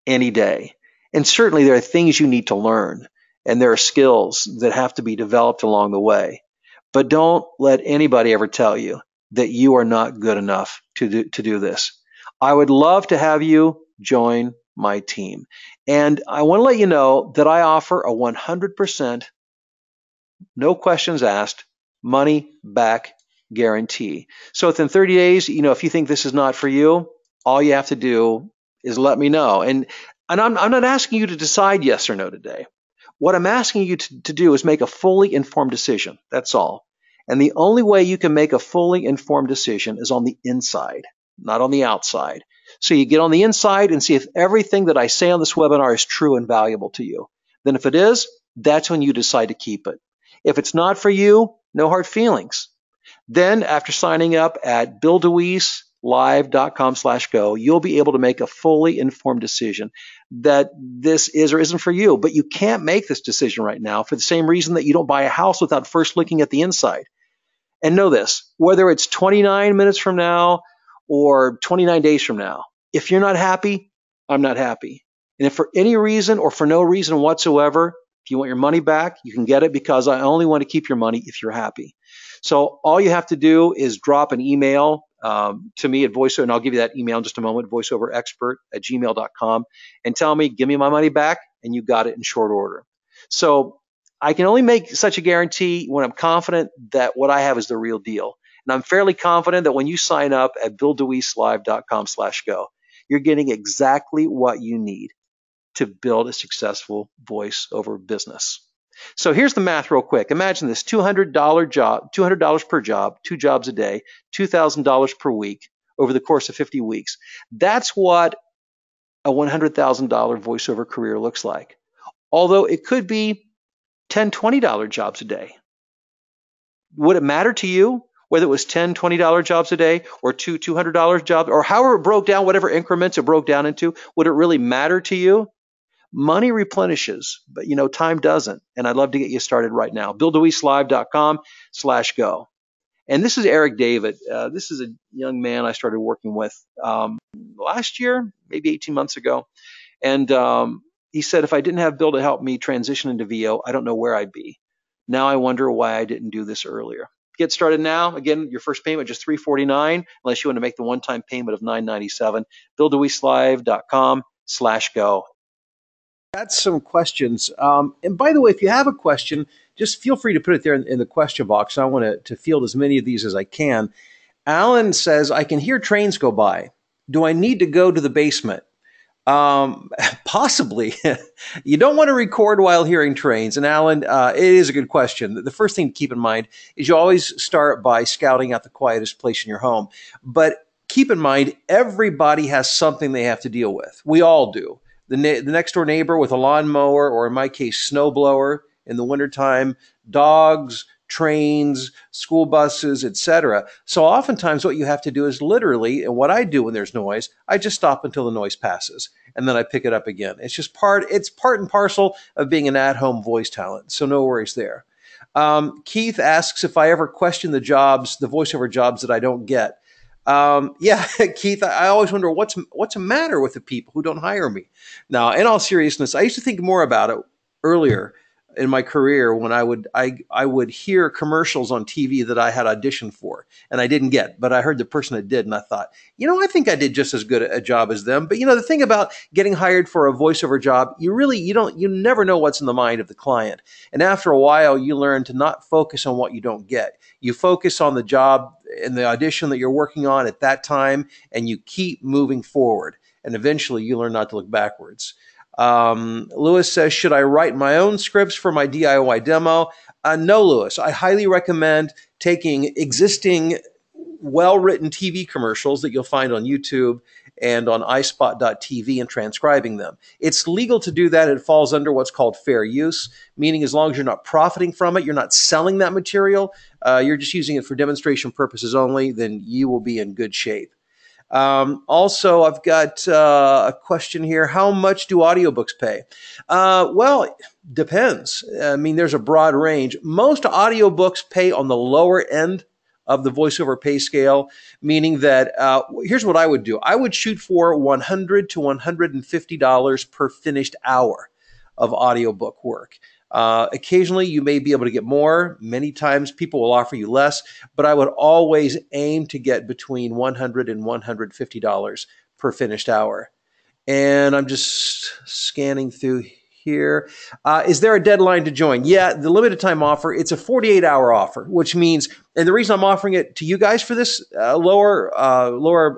any day. And certainly there are things you need to learn, and there are skills that have to be developed along the way. But don't let anybody ever tell you that you are not good enough to do this. I would love to have you join my team. And I want to let you know that I offer a 100%, no questions asked, money back guarantee. So within 30 days, if you think this is not for you, all you have to do is let me know. And I'm not asking you to decide yes or no today. What I'm asking you to do is make a fully informed decision. That's all. And the only way you can make a fully informed decision is on the inside, not on the outside. So you get on the inside and see if everything that I say on this webinar is true and valuable to you. Then if it is, that's when you decide to keep it. If it's not for you, no hard feelings. Then after signing up at BillDeWeesLive.com/go, you'll be able to make a fully informed decision that this is or isn't for you. But you can't make this decision right now for the same reason that you don't buy a house without first looking at the inside. And know this, whether it's 29 minutes from now or 29 days from now, if you're not happy, I'm not happy. And if for any reason or for no reason whatsoever, if you want your money back, you can get it, because I only want to keep your money if you're happy. So all you have to do is drop an email to me at voiceover, and I'll give you that email in just a moment, voiceoverexpert@gmail.com, and tell me, give me my money back, and you got it in short order. So I can only make such a guarantee when I'm confident that what I have is the real deal. And I'm fairly confident that when you sign up at BillDeWeesLive.com/go, you're getting exactly what you need to build a successful voiceover business. So here's the math real quick. Imagine this $200 job, $200 per job, 2 jobs a day, $2,000 per week over the course of 50 weeks. That's what a $100,000 voiceover career looks like. Although it could be $10, $20 jobs a day. Would it matter to you whether it was $10, $20 jobs a day or two $200 jobs, or however it broke down, whatever increments it broke down into? Would it really matter to you? Money replenishes, but time doesn't. And I'd love to get you started right now. BillDeWeesLive.com/go. And this is Eric David. This is a young man I started working with last year, maybe 18 months ago. And he said, if I didn't have Bill to help me transition into VO, I don't know where I'd be. Now I wonder why I didn't do this earlier. Get started now. Again, your first payment just $349, unless you want to make the one-time payment of $997. BillDeWeesLive.com/go. Got some questions. And by the way, if you have a question, just feel free to put it there in the question box. I want to field as many of these as I can. Alan says, I can hear trains go by. Do I need to go to the basement? Possibly. You don't want to record while hearing trains. And Alan, it is a good question. The first thing to keep in mind is you always start by scouting out the quietest place in your home. But keep in mind, everybody has something they have to deal with. We all do. The next door neighbor with a lawnmower, or in my case, snowblower in the wintertime, dogs, trains, school buses, etc. So oftentimes what you have to do is literally, and what I do when there's noise, I just stop until the noise passes, and then I pick it up again. It's part and parcel of being an at-home voice talent. So no worries there. Keith asks if I ever question the voiceover jobs that I don't get. Yeah, Keith, I always wonder what's the matter with the people who don't hire me. Now, in all seriousness, I used to think more about it earlier. in my career when I would hear commercials on TV that I had auditioned for and I didn't get, but I heard the person that did, and I thought, I think I did just as good a job as them. But the thing about getting hired for a voiceover job, you never know what's in the mind of the client. And after a while, you learn to not focus on what you don't get. You focus on the job and the audition that you're working on at that time, and you keep moving forward. And eventually you learn not to look backwards. Lewis says, should I write my own scripts for my DIY demo? No, Lewis. I highly recommend taking existing well-written TV commercials that you'll find on YouTube and on iSpot.tv and transcribing them. It's legal to do that. It falls under what's called fair use, meaning as long as you're not profiting from it, you're not selling that material, you're just using it for demonstration purposes only, then you will be in good shape. Also, I've got a question here. How much do audiobooks pay? Well, depends. I mean, there's a broad range. Most audiobooks pay on the lower end of the voiceover pay scale, meaning that here's what I would do. I would shoot for $100 to $150 per finished hour of audiobook work. Occasionally, you may be able to get more. Many times, people will offer you less, but I would always aim to get between $100 and $150 per finished hour. And I'm just scanning through here. Is there a deadline to join? Yeah, the limited time offer, it's a 48-hour offer, which means, and the reason I'm offering it to you guys for this lower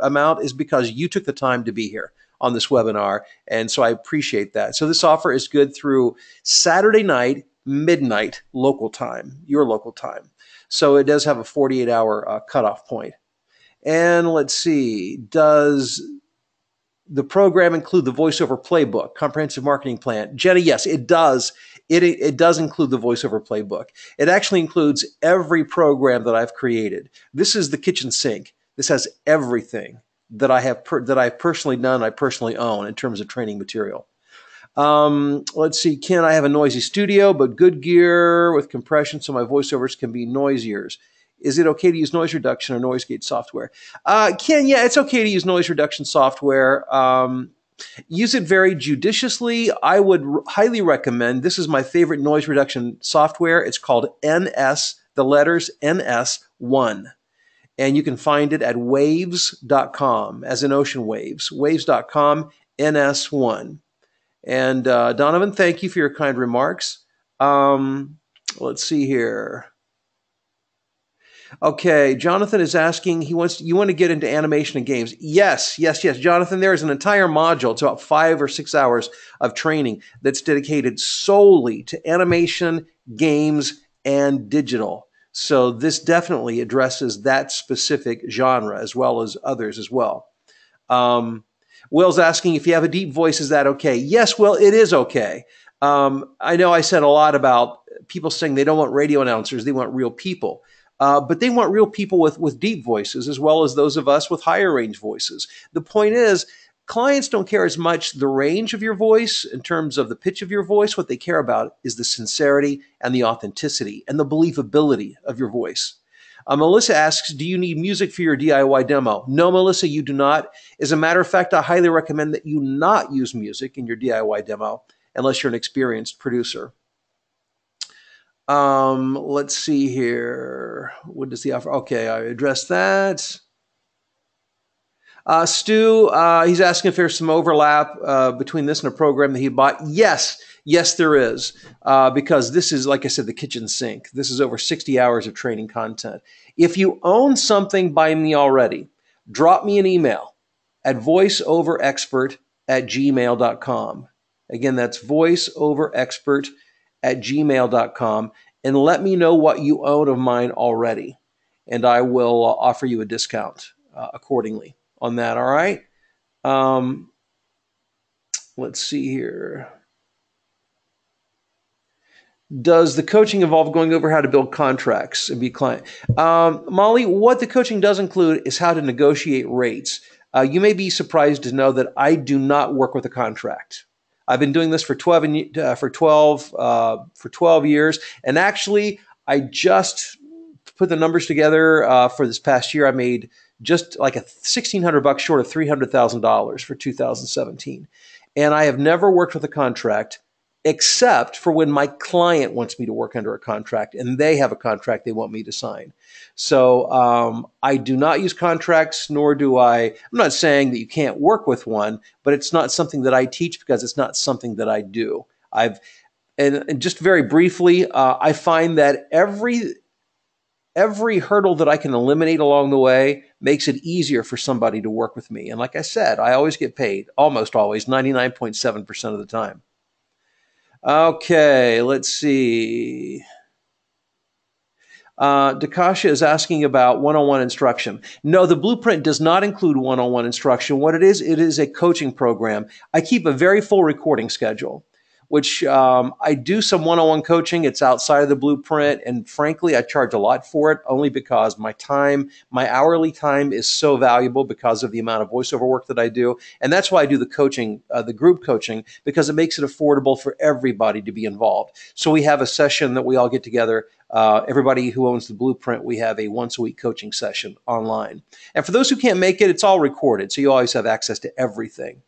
amount is because you took the time to be here on this webinar, and so I appreciate that. So this offer is good through Saturday night, midnight, local time, your local time. So it does have a 48-hour cutoff point. And let's see, does the program include the voiceover playbook, comprehensive marketing plan? Jenny, yes, it does. It does include the voiceover playbook. It actually includes every program that I've created. This is the kitchen sink. This has everything that I've personally done, I personally own in terms of training material. Let's see, Ken, I have a noisy studio, but good gear with compression so my voiceovers can be noisier. Is it okay to use noise reduction or noise gate software? Ken, yeah, it's okay to use noise reduction software. Use it very judiciously. I would highly recommend, this is my favorite noise reduction software. It's called NS, the letters NS1. And you can find it at waves.com, as in ocean waves, waves.com, NS1. And Donovan, thank you for your kind remarks. Let's see here. Okay, Jonathan is asking, you want to get into animation and games. Yes, Jonathan, there is an entire module. It's about 5 or 6 hours of training that's dedicated solely to animation, games, and digital. So this definitely addresses that specific genre as well as others as well. Will's asking, if you have a deep voice, is that okay? Yes, Will, it is okay. I know I said a lot about people saying they don't want radio announcers, they want real people. But they want real people with deep voices as well as those of us with higher range voices. The point is, clients don't care as much the range of your voice in terms of the pitch of your voice. What they care about is the sincerity and the authenticity and the believability of your voice. Melissa asks, do you need music for your DIY demo? No, Melissa, you do not. As a matter of fact, I highly recommend that you not use music in your DIY demo unless you're an experienced producer. Let's see here. What does the offer? Okay, I addressed that. Stu, he's asking if there's some overlap between this and a program that he bought. Yes, there is. Because this is, like I said, the kitchen sink. This is over 60 hours of training content. If you own something by me already, drop me an email at voiceoverexpert@gmail.com. Again, that's voiceoverexpert@gmail.com, and let me know what you own of mine already, and I will offer you a discount accordingly on that, all right? Let's see here. Does the coaching involve going over how to build contracts and be client? Molly, what the coaching does include is how to negotiate rates. You may be surprised to know that I do not work with a contract. I've been doing this for 12 years, and actually, I just put the numbers together for this past year. I made just like $1,600 short of $300,000 for 2017, and I have never worked with a contract except for when my client wants me to work under a contract and they have a contract they want me to sign. So I do not use contracts, nor do I'm not saying that you can't work with one, but it's not something that I teach because it's not something that I do. And just very briefly, I find that every hurdle that I can eliminate along the way makes it easier for somebody to work with me. And like I said, I always get paid, almost always, 99.7% of the time. Okay, let's see. Dakasha is asking about one-on-one instruction. No, the blueprint does not include one-on-one instruction. What it is a coaching program. I keep a very full recording schedule, which I do some one-on-one coaching. It's outside of the blueprint. And frankly, I charge a lot for it only because my hourly time is so valuable because of the amount of voiceover work that I do. And that's why I do the coaching, the group coaching, because it makes it affordable for everybody to be involved. So we have a session that we all get together. Everybody who owns the blueprint, we have a once-a-week coaching session online. And for those who can't make it, it's all recorded. So you always have access to everything.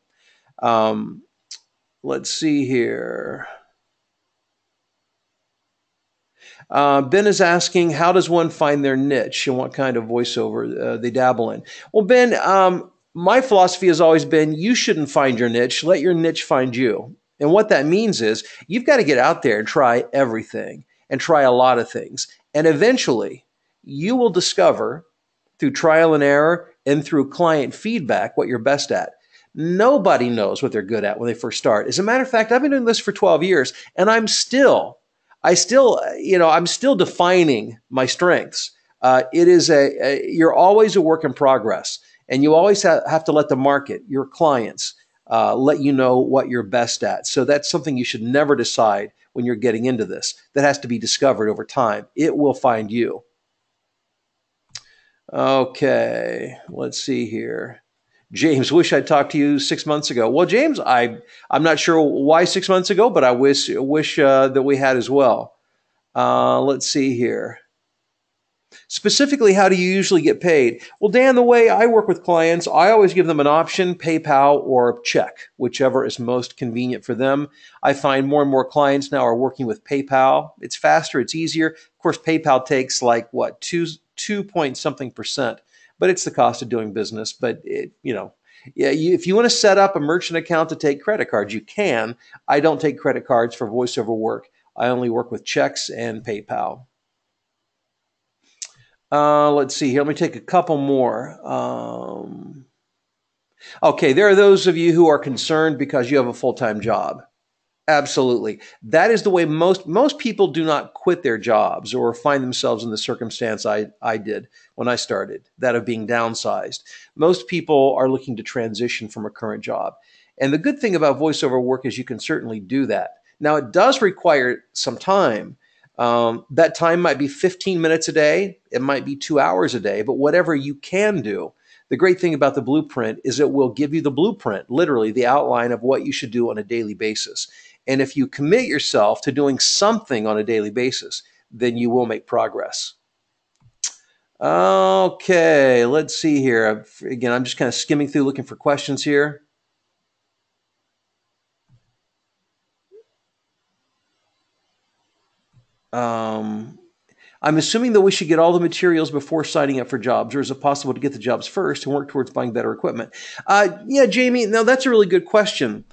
Let's see here. Ben is asking, how does one find their niche and what kind of voiceover they dabble in? Well, Ben, my philosophy has always been you shouldn't find your niche. Let your niche find you. And what that means is you've got to get out there and try everything and try a lot of things. And eventually, you will discover through trial and error and through client feedback what you're best at. Nobody knows what they're good at when they first start. As a matter of fact, I've been doing this for 12 years, and I'm still defining my strengths. You're always a work in progress, and you always have to let the market, your clients, let you know what you're best at. So that's something you should never decide when you're getting into this. That has to be discovered over time. It will find you. Okay, let's see here. James, wish I'd talked to you 6 months ago. Well, James, I'm not sure why 6 months ago, but I wish that we had as well. Let's see here. Specifically, how do you usually get paid? Well, Dan, the way I work with clients, I always give them an option, PayPal or check, whichever is most convenient for them. I find more and more clients now are working with PayPal. It's faster, it's easier. Of course, PayPal takes like what, 2.something%, but it's the cost of doing business. But if you want to set up a merchant account to take credit cards, you can. I don't take credit cards for voiceover work. I only work with checks and PayPal. Let's see here. Let me take a couple more. Okay, there are those of you who are concerned because you have a full-time job. Absolutely. That is the way most people do not quit their jobs or find themselves in the circumstance I did when I started, that of being downsized. Most people are looking to transition from a current job. And the good thing about voiceover work is you can certainly do that. Now, it does require some time. That time might be 15 minutes a day. It might be 2 hours a day, but whatever you can do. The great thing about the blueprint is it will give you the blueprint, literally the outline of what you should do on a daily basis. And if you commit yourself to doing something on a daily basis, then you will make progress. Okay, let's see here. Again, I'm just kind of skimming through looking for questions here. I'm assuming that we should get all the materials before signing up for jobs, or is it possible to get the jobs first and work towards buying better equipment? Yeah, Jamie, now that's a really good question.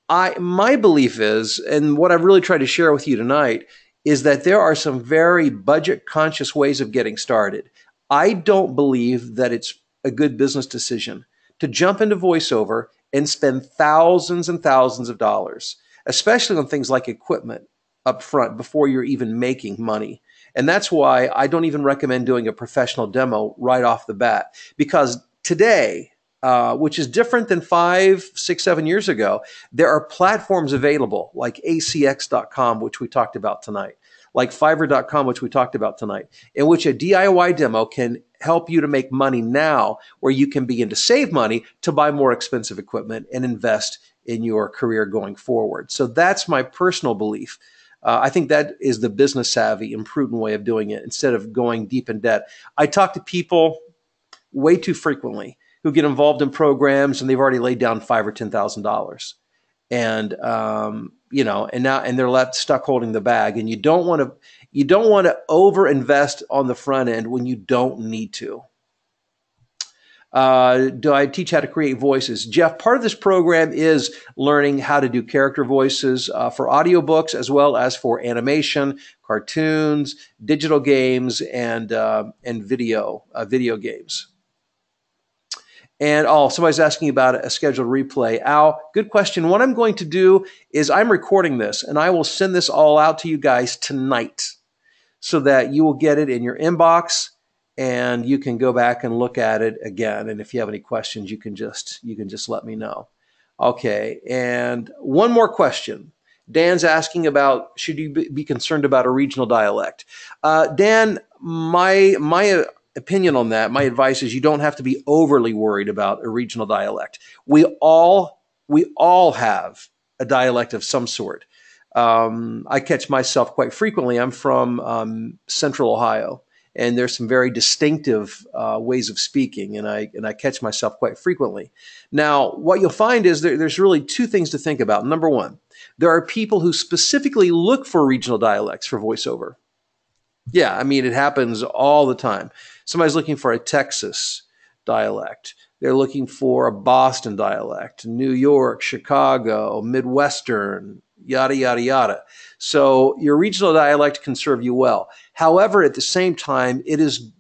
My belief is, and what I've really tried to share with you tonight, is that there are some very budget-conscious ways of getting started. I don't believe that it's a good business decision to jump into voiceover and spend thousands and thousands of dollars, especially on things like equipment up front before you're even making money. And that's why I don't even recommend doing a professional demo right off the bat, because today, which is different than 5, 6, 7 years ago, there are platforms available like acx.com, which we talked about tonight, like fiverr.com, which we talked about tonight, in which a DIY demo can help you to make money now, where you can begin to save money to buy more expensive equipment and invest in your career going forward. So that's my personal belief. I think that is the business savvy and prudent way of doing it instead of going deep in debt. I talk to people way too frequently who get involved in programs and they've already laid down $5,000 or $10,000. and and they're left stuck holding the bag. And you don't want to over invest on the front end when you don't need to. Do I teach how to create voices? Jeff, part of this program is learning how to do character voices for audiobooks as well as for animation, cartoons, digital games, and video games. And somebody's asking about a scheduled replay. Al, good question. What I'm going to do is I'm recording this, and I will send this all out to you guys tonight so that you will get it in your inbox, and you can go back and look at it again. And if you have any questions, you can just let me know. Okay, and one more question. Dan's asking about, should you be concerned about a regional dialect? Dan, my opinion on that, my advice is you don't have to be overly worried about a regional dialect. We all have a dialect of some sort. I catch myself quite frequently. I'm from Central Ohio, and there's some very distinctive ways of speaking, and I catch myself quite frequently. Now, what you'll find is there's really two things to think about. Number one, there are people who specifically look for regional dialects for voiceover. Yeah, I mean, it happens all the time. Somebody's looking for a Texas dialect. They're looking for a Boston dialect, New York, Chicago, Midwestern, yada, yada, yada. So your regional dialect can serve you well. However, at the same time, it is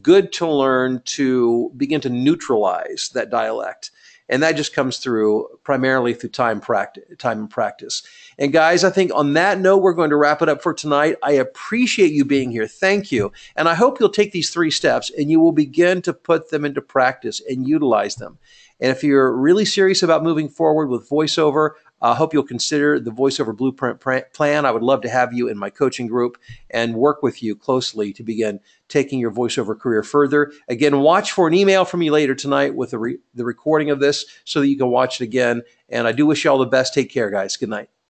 good to learn to begin to neutralize that dialect. And that just comes through primarily through time and practice. And guys, I think on that note, we're going to wrap it up for tonight. I appreciate you being here. Thank you. And I hope you'll take these 3 steps and you will begin to put them into practice and utilize them. And if you're really serious about moving forward with voiceover, I hope you'll consider the Voiceover Blueprint Plan. I would love to have you in my coaching group and work with you closely to begin taking your voiceover career further. Again, watch for an email from me later tonight with the recording of this so that you can watch it again. And I do wish you all the best. Take care, guys. Good night.